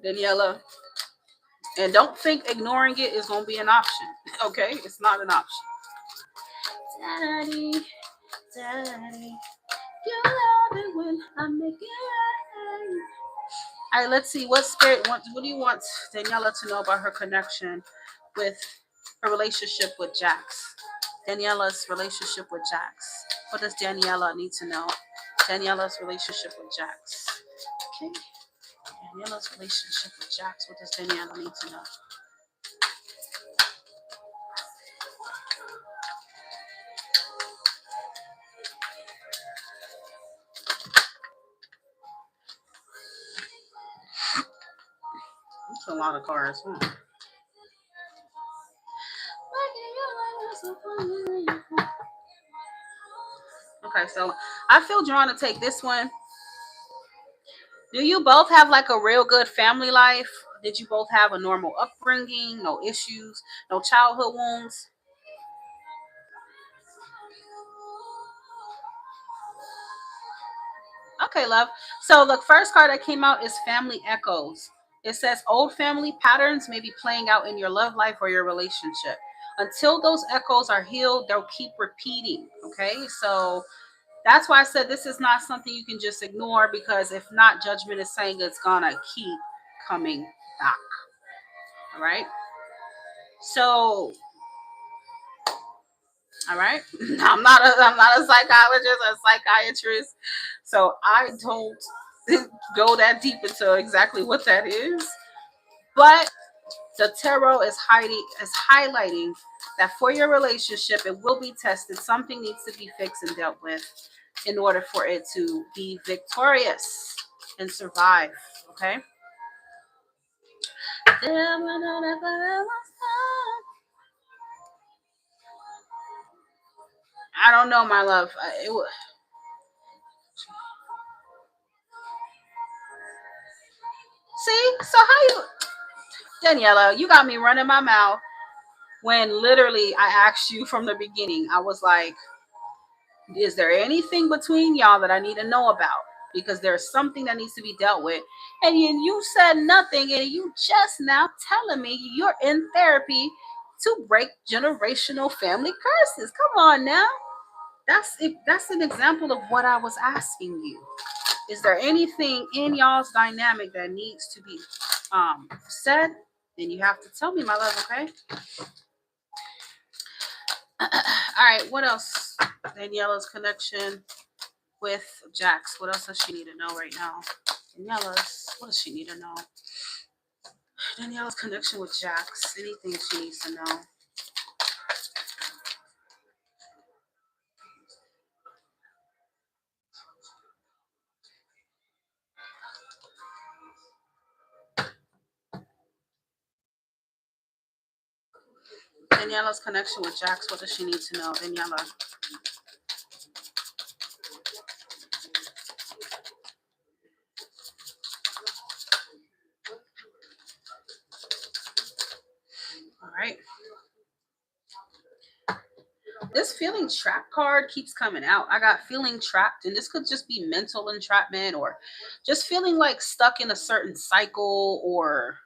Daniela. And don't think ignoring it is going to be an option. Okay? It's not an option. Daddy, daddy, you love it when I make it right. All right, let's see. What spirit wants, what do you want Daniela to know about her connection with her relationship with Jax? Daniela's relationship with Jax. What does Daniela need to know? Daniela's relationship with Jax. Okay. Daniela's relationship with Jax. What does Daniela need to know? That's a lot of cards. Okay, so I feel drawn to take this one. Do you both have like a real good family life? Did you both have a normal upbringing? No issues? No childhood wounds? Okay, love. So the first card that came out is Family Echoes. It says old family patterns may be playing out in your love life or your relationship. Until those echoes are healed, they'll keep repeating. Okay, so that's why I said this is not something you can just ignore, because if not, judgment is saying it's gonna keep coming back. All right. So, all right. I'm not a psychologist or psychiatrist, so I don't go that deep into exactly what that is. But the tarot is highlighting that for your relationship, it will be tested. Something needs to be fixed and dealt with in order for it to be victorious and survive. Okay. I don't know, my love. See, so how you, Daniela? You got me running my mouth when literally I asked you from the beginning. I was like, is there anything between y'all that I need to know about? Because there's something that needs to be dealt with. And you said nothing, and you just now telling me you're in therapy to break generational family curses. Come on now. That's an example of what I was asking you. Is there anything in y'all's dynamic that needs to be said? Then you have to tell me, my love, okay? All right, what else? Daniela's connection with Jax. What else does she need to know right now? What does she need to know? Daniela's connection with Jax. Anything she needs to know. Daniela's connection with Jax. What does she need to know? Daniela. All right. This feeling trapped card keeps coming out. I got feeling trapped, and this could just be mental entrapment or just feeling like stuck in a certain cycle or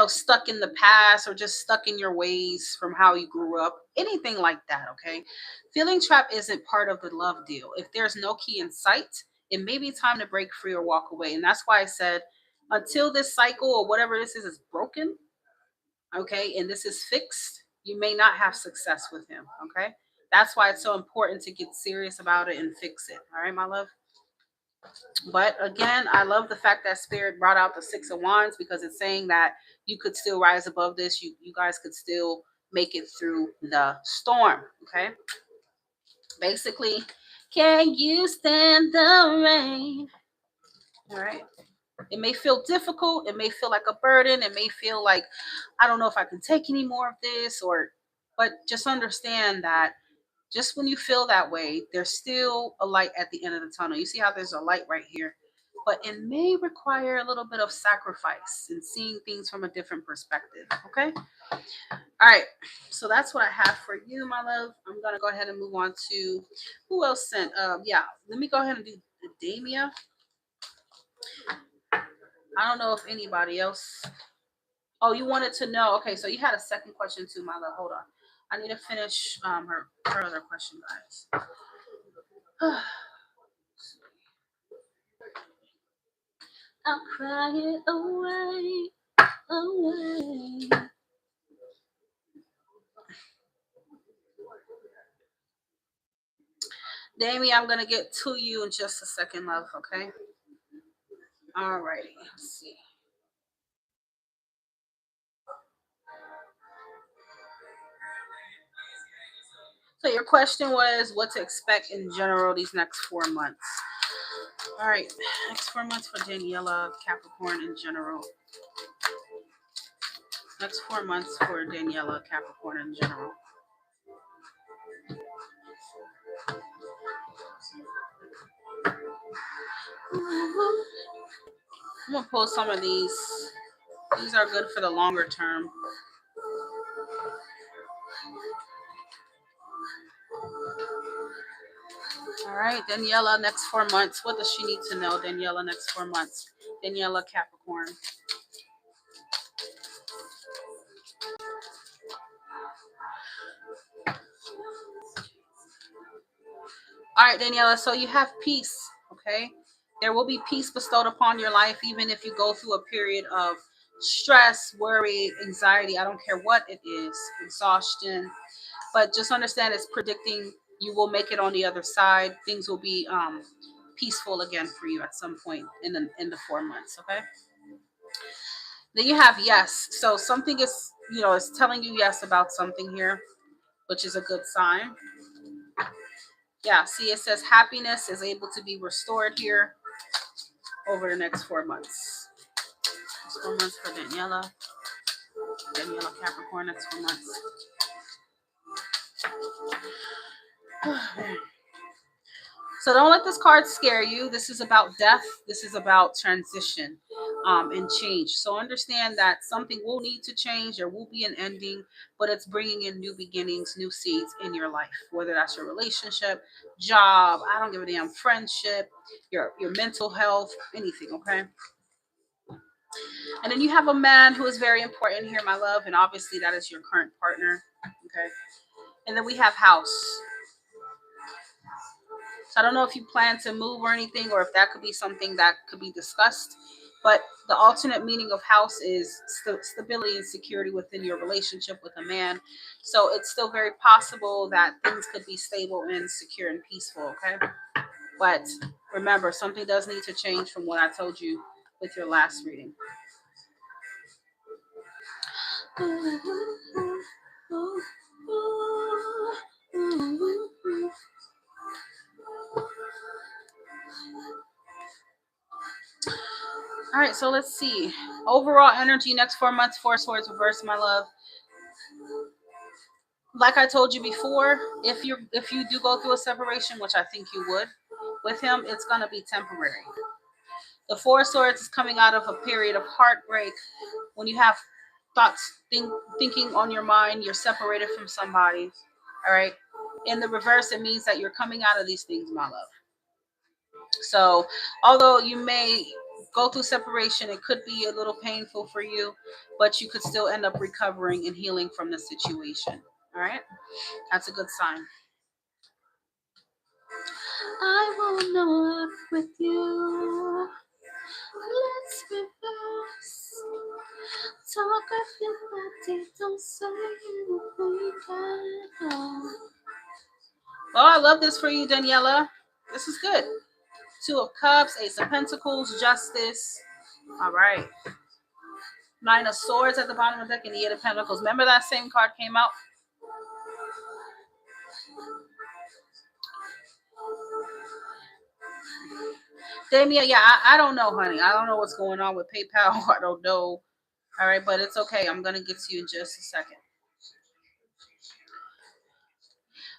stuck in the past or just stuck in your ways from how you grew up. Anything like that, okay? Feeling trapped isn't part of the love deal. If there's no key in sight, it may be time to break free or walk away. And that's why I said until this cycle or whatever this is broken, okay, and this is fixed, you may not have success with him, okay? That's why it's so important to get serious about it and fix it. All right, my love. But again, I love the fact that Spirit brought out the Six of Wands because it's saying that you could still rise above this. You guys could still make it through the storm. Okay. Basically, can you stand the rain? All right. It may feel difficult. It may feel like a burden. It may feel like I don't know if I can take any more of this, but just understand that just when you feel that way, there's still a light at the end of the tunnel. You see how there's a light right here, but it may require a little bit of sacrifice and seeing things from a different perspective. Okay. All right. So that's what I have for you, my love. I'm gonna go ahead and move on to who else sent. Yeah. Let me go ahead and do Damia. I don't know if anybody else. Oh, you wanted to know. Okay, so you had a second question too, my love. Hold on. I need to finish her other question, guys. I'll cry it away, away. Damien, I'm gonna get to you in just a second, love. Okay. Alrighty. Let's see. So your question was what to expect in general these next 4 months. All right, next 4 months for Daniela Capricorn in general. Next 4 months for Daniela Capricorn in general. I'm gonna pull some of these. These are good for the longer term. All right, Daniela, next 4 months. What does she need to know, Daniela, next 4 months? Daniela Capricorn. All right, Daniela, so you have peace, okay? There will be peace bestowed upon your life, even if you go through a period of stress, worry, anxiety. I don't care what it is, exhaustion, but just understand it's predicting you will make it on the other side. Things will be peaceful again for you at some point in the 4 months, okay? Then you have yes. So something is telling you yes about something here, which is a good sign. Yeah, see, it says happiness is able to be restored here over the next 4 months. Next 4 months for Daniela. Daniela Capricorn, next 4 months. So don't let this card scare you. This is about death. This is about transition and change. So understand that something will need to change. There will be an ending, but it's bringing in new beginnings, new seeds in your life, whether that's your relationship, job, I don't give a damn, friendship, your mental health, anything, okay? And then you have a man who is very important here, my love, and obviously that is your current partner, okay? And then we have house. So I don't know if you plan to move or anything, or if that could be something that could be discussed. But the alternate meaning of house is stability and security within your relationship with a man. So it's still very possible that things could be stable and secure and peaceful, okay? But remember, something does need to change from what I told you with your last reading. All right, so let's see. Overall energy next 4 months, Four Swords reverse, my love. Like I told you before, if you do go through a separation, which I think you would, with him, it's gonna be temporary. The Four of Swords is coming out of a period of heartbreak when you have thoughts thinking on your mind, you're separated from somebody. All right. In the reverse, it means that you're coming out of these things, my love. So, although you may go through separation, it could be a little painful for you, but you could still end up recovering and healing from the situation. All right? That's a good sign. I wanna love with you. Let's reverse. Talk, I feel like don't say anything. Oh, I love this for you, Daniela. This is good. 2 of Cups, Ace of Pentacles, Justice. All right. 9 of Swords at the bottom of the deck and the 8 of Pentacles. Remember that same card came out? Damien, yeah, I don't know, honey. I don't know what's going on with PayPal. I don't know. All right, but it's okay. I'm going to get to you in just a second.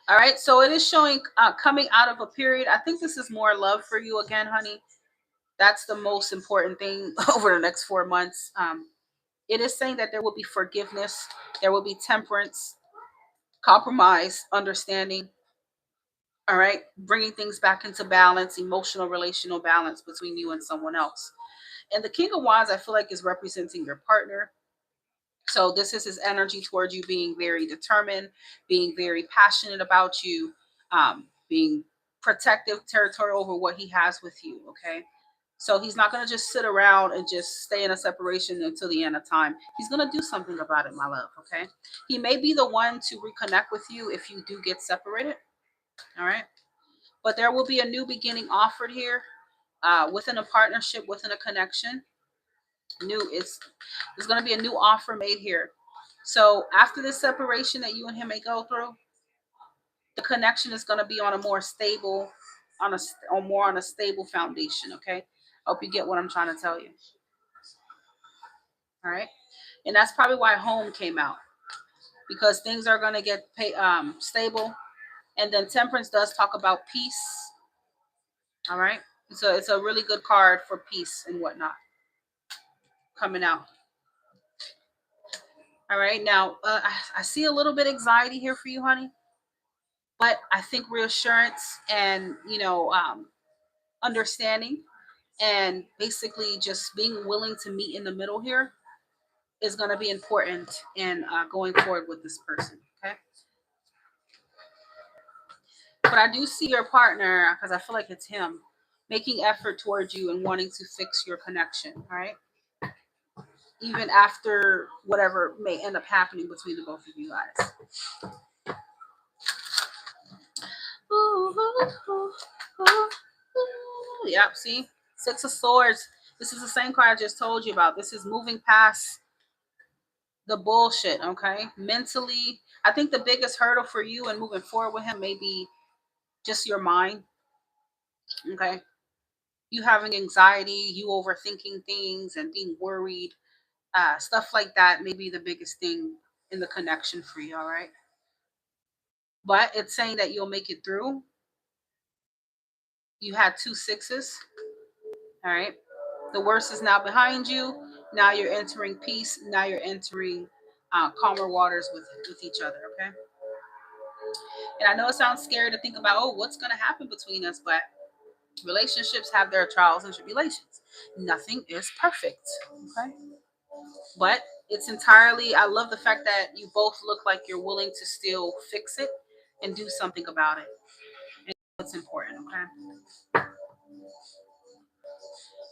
All right, so it is showing coming out of a period. I think this is more love for you again, honey. That's the most important thing over the next 4 months. It is saying that there will be forgiveness, there will be temperance, compromise, understanding. All right, bringing things back into balance, emotional, relational balance between you and someone else. And the King of Wands, I feel like, is representing your partner. So this is his energy towards you, being very determined, being very passionate about you, being protective, territorial over what he has with you. Okay. So he's not going to just sit around and just stay in a separation until the end of time. He's going to do something about it, my love. Okay. He may be the one to reconnect with you if you do get separated. All right. But there will be a new beginning offered here within a partnership, within a connection. There's going to be a new offer made here. So after this separation that you and him may go through, the connection is going to be on a more stable, on a stable foundation. Okay. Hope you get what I'm trying to tell you. All right. And that's probably why home came out, because things are going to get stable. And then temperance does talk about peace. All right. So it's a really good card for peace and whatnot coming out. All right. Now, I see a little bit of anxiety here for you, honey. But I think reassurance and, understanding and basically just being willing to meet in the middle here is going to be important in going forward with this person. Okay. But I do see your partner, because I feel like it's him, making effort towards you and wanting to fix your connection. All right. Even after whatever may end up happening between the both of you guys. Yep, see? 6 of Swords. This is the same card I just told you about. This is moving past the bullshit, okay? Mentally, I think the biggest hurdle for you and moving forward with him may be just your mind, okay? You having anxiety, you overthinking things and being worried, stuff like that may be the biggest thing in the connection for you, all right? But it's saying that you'll make it through. You had 2 6s, all right? The worst is now behind you. Now you're entering peace. Now you're entering calmer waters with each other, okay? And I know it sounds scary to think about, oh, what's going to happen between us? But relationships have their trials and tribulations. Nothing is perfect, okay? But it's entirely, I love the fact that you both look like you're willing to still fix it and do something about it. And it's important, okay?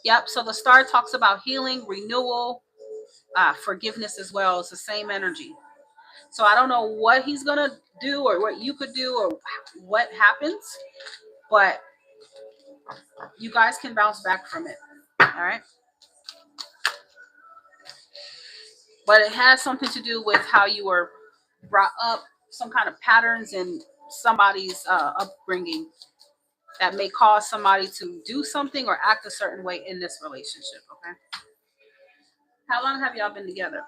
Yep, so the star talks about healing, renewal, forgiveness as well. It's the same energy. So I don't know what he's going to do or what you could do or what happens, but you guys can bounce back from it. All right. But it has something to do with how you were brought up, some kind of patterns in somebody's upbringing that may cause somebody to do something or act a certain way in this relationship. Okay. How long have y'all been together?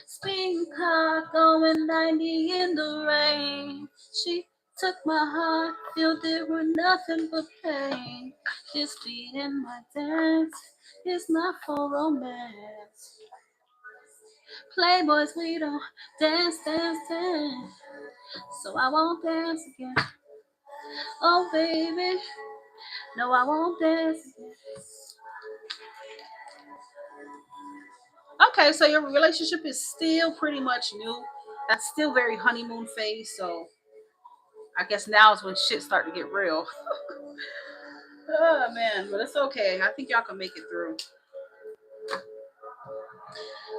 Spring car going 90 in the rain. She took my heart, filled it with nothing but pain. Just beating my dance It's not for romance. Playboys, we don't dance, dance, dance. So I won't dance again. Oh, baby. No, I won't dance again. Okay, so your relationship is still pretty much new. That's still very honeymoon phase. So I guess now is when shit start to get real. Oh man, but it's okay. I think y'all can make it through.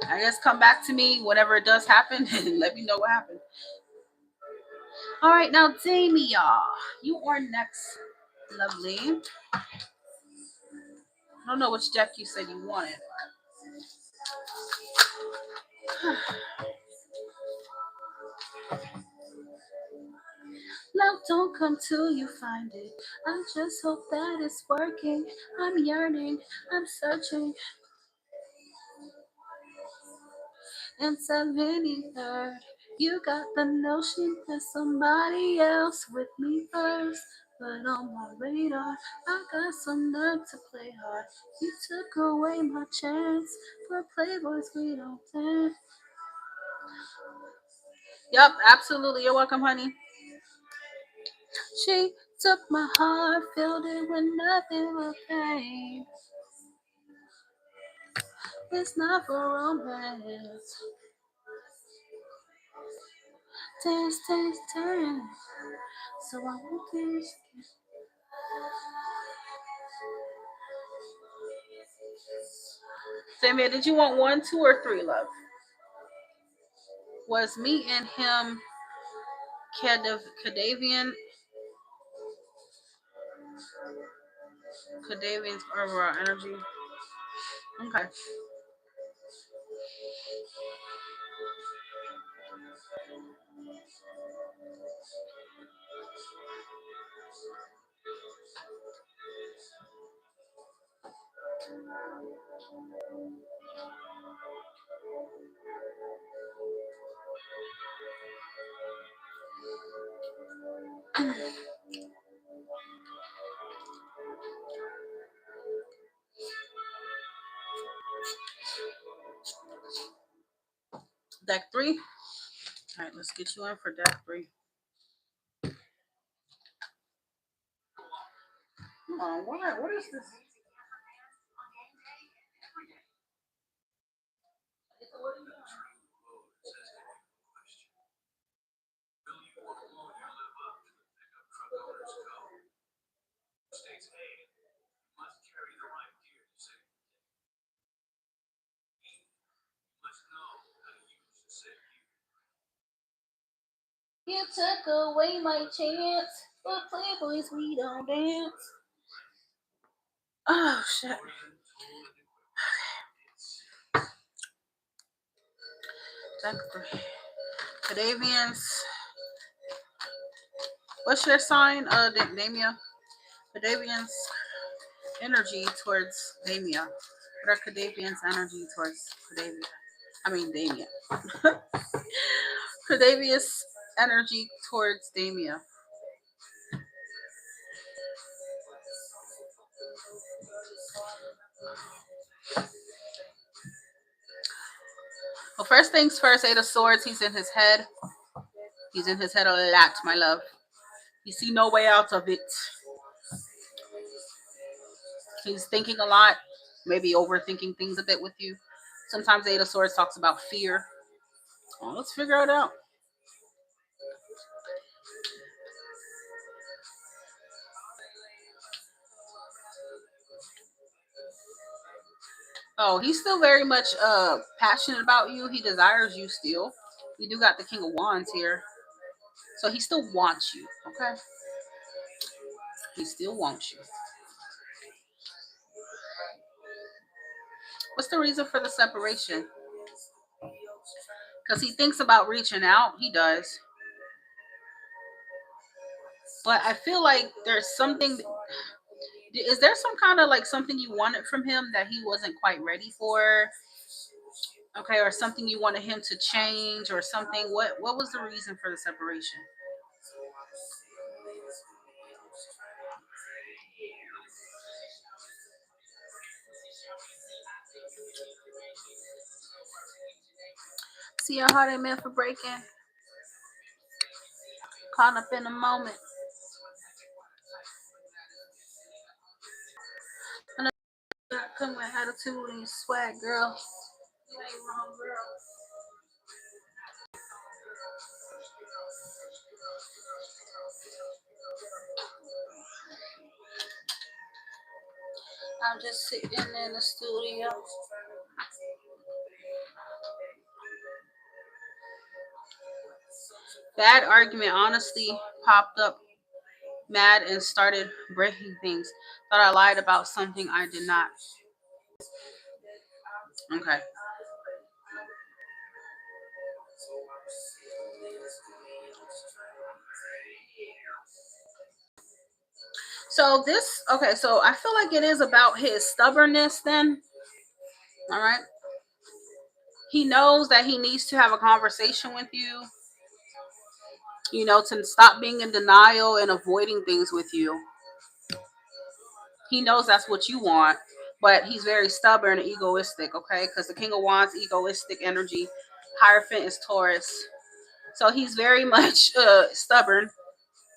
I guess come back to me whenever it does happen and let me know what happened. All right, now Damia, you are next. Lovely. I don't know which deck you said you wanted. Love don't come till you find it. I just hope that it's working. I'm yearning, I'm searching. And 73rd, you got the notion that somebody else with me first. But on my radar, I got some nerve to play hard. You took away my chance. For playboys, we don't dance. Yep, absolutely. You're welcome, honey. She took my heart, filled it with nothing but pain. It's not for romance. Dance, dance, dance. So I won't dance. Samia, did you want one, two, or three, love? Was me and him Cadavian? Cadavian's overall energy. Okay. Deck three. All right, let's get you in for deck three. Come on, what is this? You took away my chance, but playboys, we don't dance. Oh, shit. Deck three. Cadavians. What's your sign, Damia? Cadavians' energy towards Damia. What are Cadavians' energy towards Cadavia? I mean, Damia. Cadavius' energy towards Damia. Well, first things first, Eight of Swords, he's in his head. He's in his head a lot, my love. You see no way out of it. He's thinking a lot, maybe overthinking things a bit with you. Sometimes Eight of Swords talks about fear. Well, let's figure it out. Oh, he's still very much passionate about you. He desires you still. We do got the King of Wands here. So he still wants you, okay? He still wants you. What's the reason for the separation? Because he thinks about reaching out. He does. But I feel like there's something. Is there some kind of like something you wanted from him that he wasn't quite ready for? Okay, or something you wanted him to change or something? What was the reason for the separation? See your heart ain't meant for breaking. Caught up in the moment. Come with attitude and swag, girl. You ain't wrong, girl. I'm just sitting in the studio. Bad argument honestly popped up mad and started breaking things. Thought I lied about something I did not. Okay. So this, okay, so I feel like it is about his stubbornness then. All right. He knows that he needs to have a conversation with you, to stop being in denial and avoiding things with you. He knows that's what you want, but he's very stubborn and egoistic, okay? Because the King of Wands, egoistic energy, Hierophant is Taurus. So he's very much stubborn,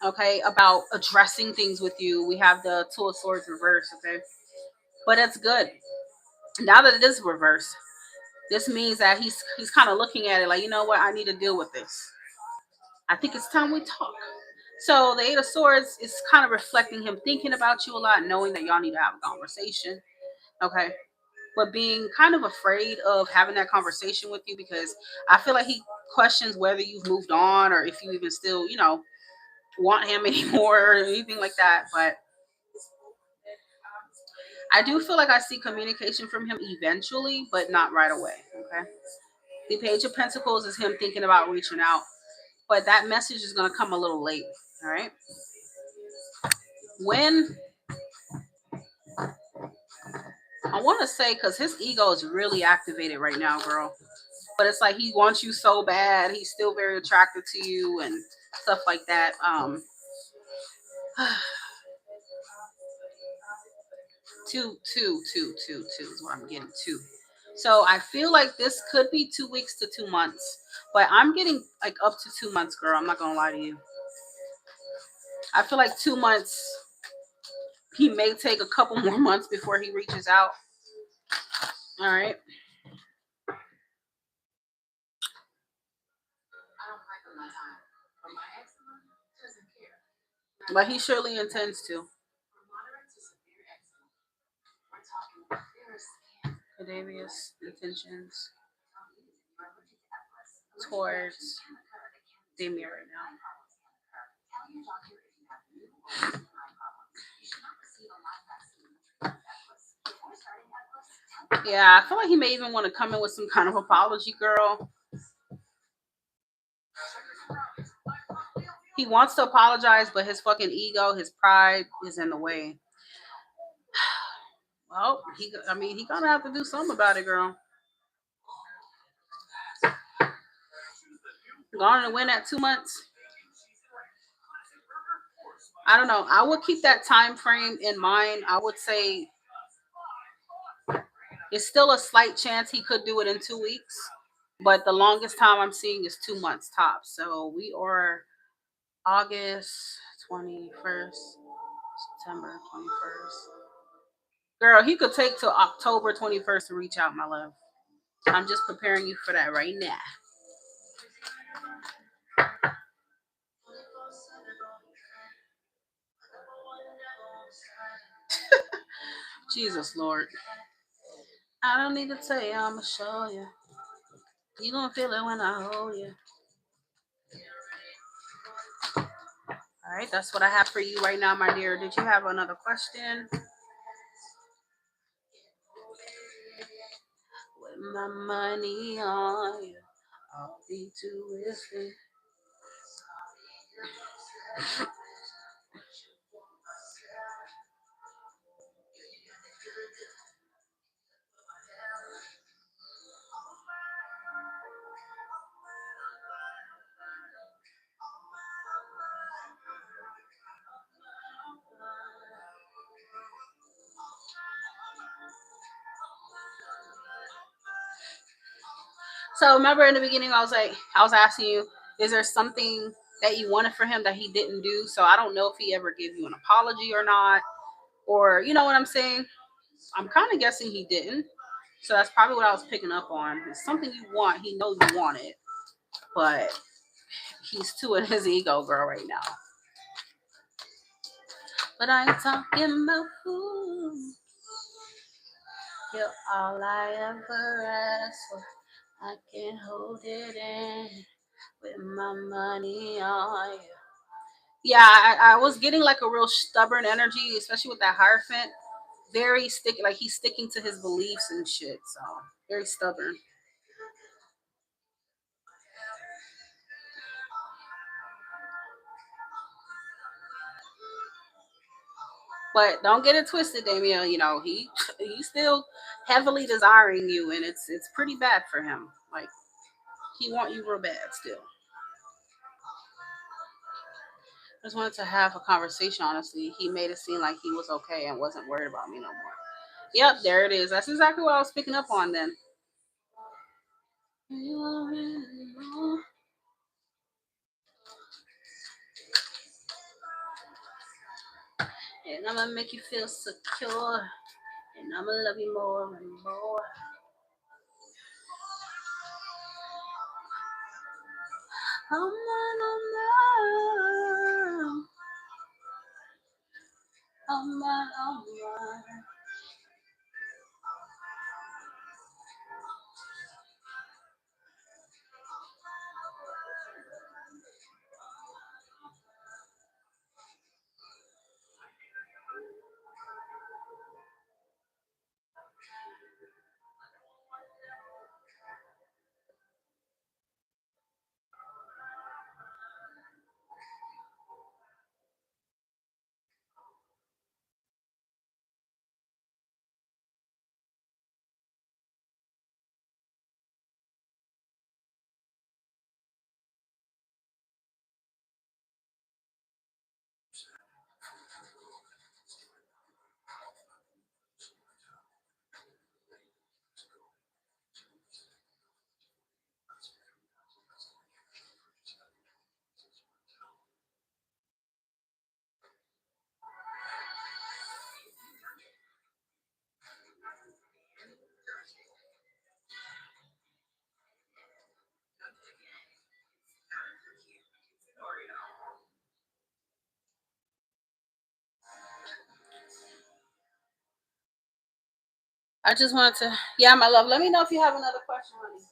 okay, about addressing things with you. We have the Two of Swords reverse, okay? But it's good. Now that it is reversed, this means that he's kind of looking at it like, you know what, I need to deal with this. I think it's time we talk. So the Eight of Swords is kind of reflecting him thinking about you a lot, knowing that y'all need to have a conversation. Okay. But being kind of afraid of having that conversation with you because I feel like he questions whether you've moved on or if you even still, want him anymore or anything like that. But I do feel like I see communication from him eventually, but not right away. Okay. The Page of Pentacles is him thinking about reaching out, but that message is going to come a little late. All right. When I want to say, because his ego is really activated right now, girl. But it's like he wants you so bad. He's still very attracted to you and stuff like that. Two is what I'm getting. Two. So I feel like this could be 2 weeks to 2 months, but I'm getting like up to 2 months, girl. I'm not gonna lie to you. I feel like 2 months. He may take a couple more months before he reaches out. All right. But he surely intends to. Cadavius intentions towards Damien right now. Yeah, I feel like he may even want to come in with some kind of apology, girl. He wants to apologize, but his fucking ego, his pride is in the way. Well, he gonna have to do something about it, girl. Going to win at 2 months. I don't know. I would keep that time frame in mind. I would say it's still a slight chance he could do it in 2 weeks, but the longest time I'm seeing is 2 months tops. So we are August 21st, September 21st. Girl, he could take till October 21st to reach out, my love. I'm just preparing you for that right now. Jesus, Lord. I don't need to tell you, I'ma show you. You gonna feel it when I hold you. All right, that's what I have for you right now, my dear. Did you have another question? With my money on you, I'll be too risky. So remember in the beginning, I was asking you, is there something that you wanted for him that he didn't do? So I don't know if he ever gave you an apology or not, or you know what I'm saying. I'm kind of guessing he didn't. So that's probably what I was picking up on. It's something you want. He knows you want it, but he's too in his ego, girl, right now. But I ain't talking about food. You're all I ever asked for. I can hold it in with my money on you. Yeah, I was getting like a real stubborn energy, especially with that Hierophant. Very sticky, like he's sticking to his beliefs and shit. So very stubborn. But don't get it twisted, Damien. You know he's still heavily desiring you, and it's pretty bad for him. Like he want you real bad still. I just wanted to have a conversation. Honestly, he made it seem like he was okay and wasn't worried about me no more. Yep, there it is. That's exactly what I was picking up on then. And I'm gonna make you feel secure. And I'm gonna love you more and more. I'm on, I'm on. I just wanted to, yeah, my love. Let me know if you have another question, honey.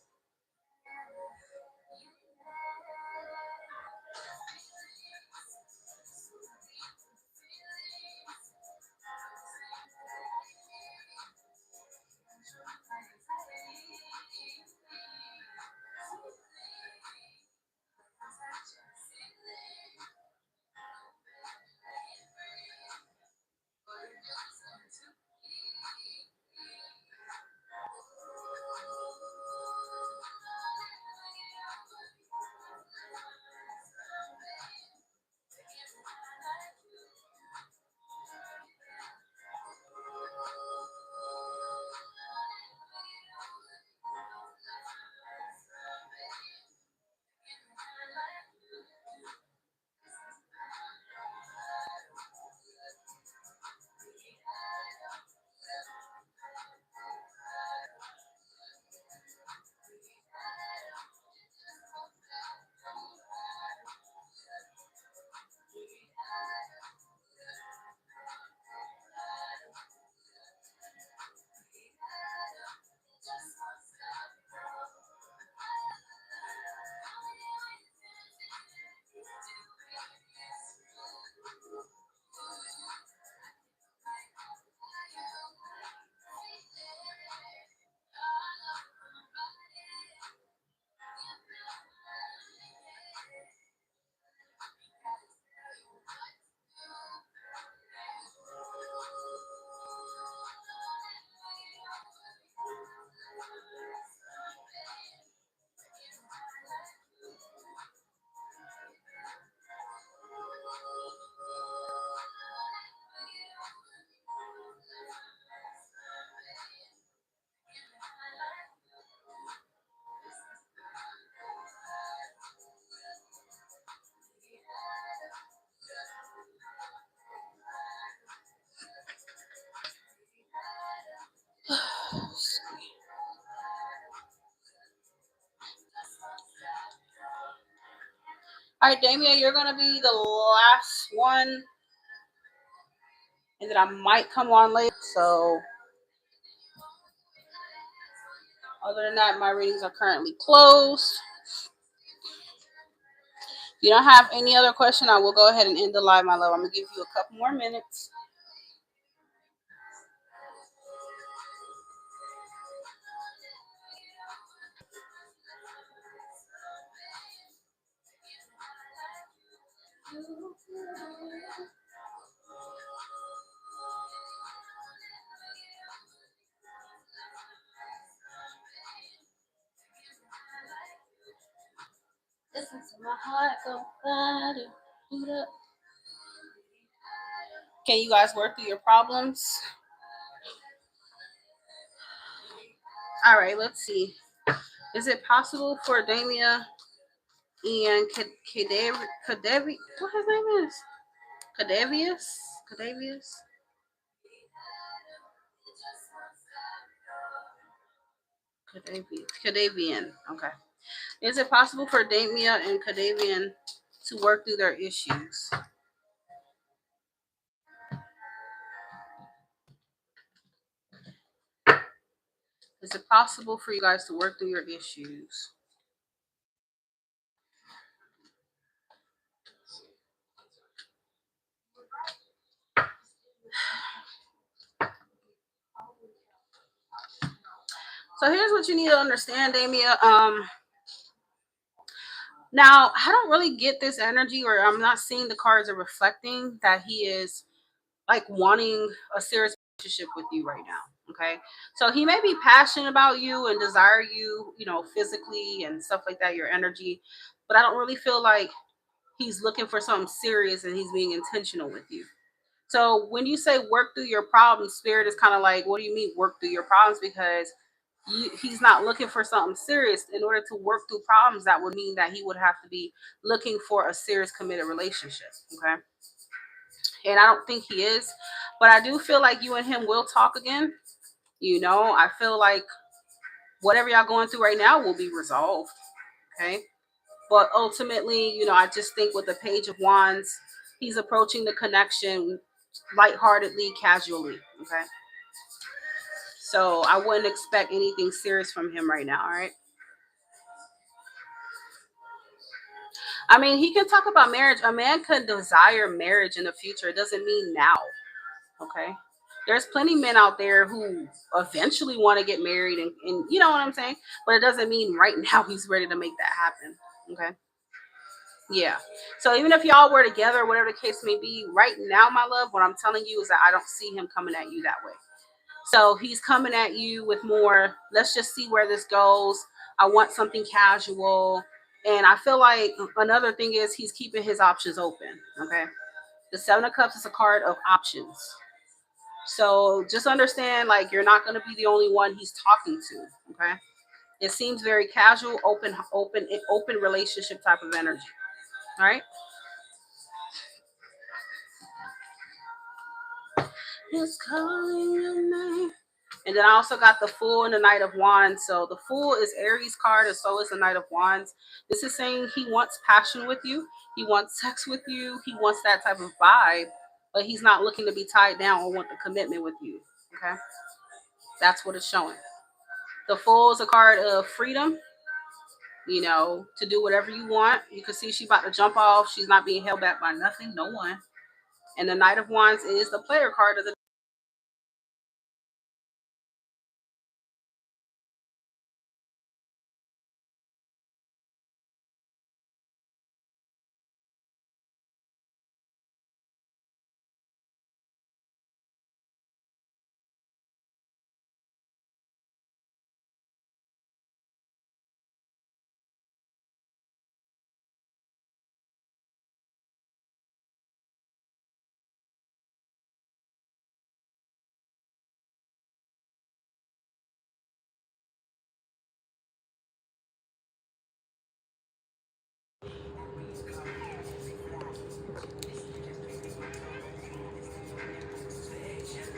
All right, Damien, you're gonna be the last one, and then I might come on later. So, other than that, my readings are currently closed. If you don't have any other question, I will go ahead and end the live, my love. I'm gonna give you a couple more minutes. Listen to my heart go body. Can you guys work through your problems? All right, let's see. Is it possible for Damia and Cadavi? What his name is? Cadavius? Cadavian. Okay. Is it possible for Damia and Cadavian to work through their issues? Is it possible for you guys to work through your issues? So here's what you need to understand, Damia. Now I don't really get this energy, or I'm not seeing the cards are reflecting that he is like wanting a serious relationship with you right now. Okay. So he may be passionate about you and desire you, physically and stuff like that, your energy. But I don't really feel like he's looking for something serious and he's being intentional with you. So when you say work through your problems, Spirit is kind of like, what do you mean work through your problems? Because he's not looking for something serious. In order to work through problems, that would mean that he would have to be looking for a serious committed relationship. Okay. And I don't think he is, but I do feel like you and him will talk again. I feel like whatever y'all going through right now will be resolved. Okay. But ultimately, I just think with the Page of Wands, he's approaching the connection lightheartedly, casually. Okay. So I wouldn't expect anything serious from him right now. All right. I mean, he can talk about marriage. A man could desire marriage in the future. It doesn't mean now. Okay. There's plenty of men out there who eventually want to get married and you know what I'm saying? But it doesn't mean right now he's ready to make that happen. Okay. Yeah. So even if y'all were together, whatever the case may be, right now, my love, what I'm telling you is that I don't see him coming at you that way. So he's coming at you with more, let's just see where this goes. I want something casual. And I feel like another thing is he's keeping his options open. Okay. The Seven of Cups is a card of options. So just understand, like, you're not going to be the only one he's talking to. Okay. It seems very casual, open relationship type of energy. All right. It's calling your name. And then I also got the Fool and the Knight of Wands. So the Fool is Aries card, and so is the Knight of Wands. This is saying he wants passion with you. He wants sex with you. He wants that type of vibe, but he's not looking to be tied down or want the commitment with you. Okay. That's what it's showing. The Fool is a card of freedom, to do whatever you want. You can see she's about to jump off. She's not being held back by nothing, no one. And the Knight of Wands is the player card of the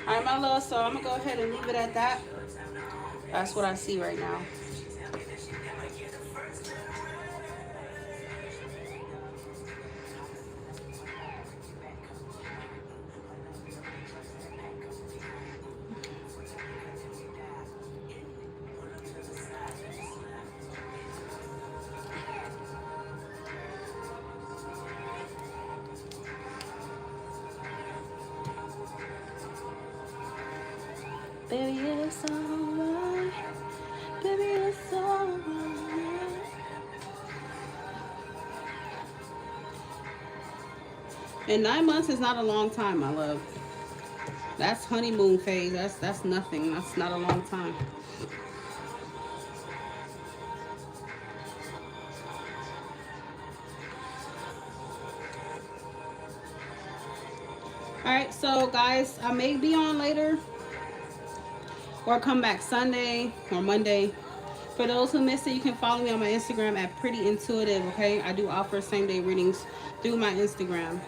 All right, my love. So I'm gonna go ahead and leave it at that. That's what I see right now. Baby, it's alright. Baby, it's alright. And 9 months is not a long time, my love. That's honeymoon phase. That's nothing. That's not a long time. Alright, so guys, I may be on later or come back Sunday or Monday. For those who missed it, you can follow me on my Instagram at Pretty Intuitive, okay? I do offer same day readings through my Instagram.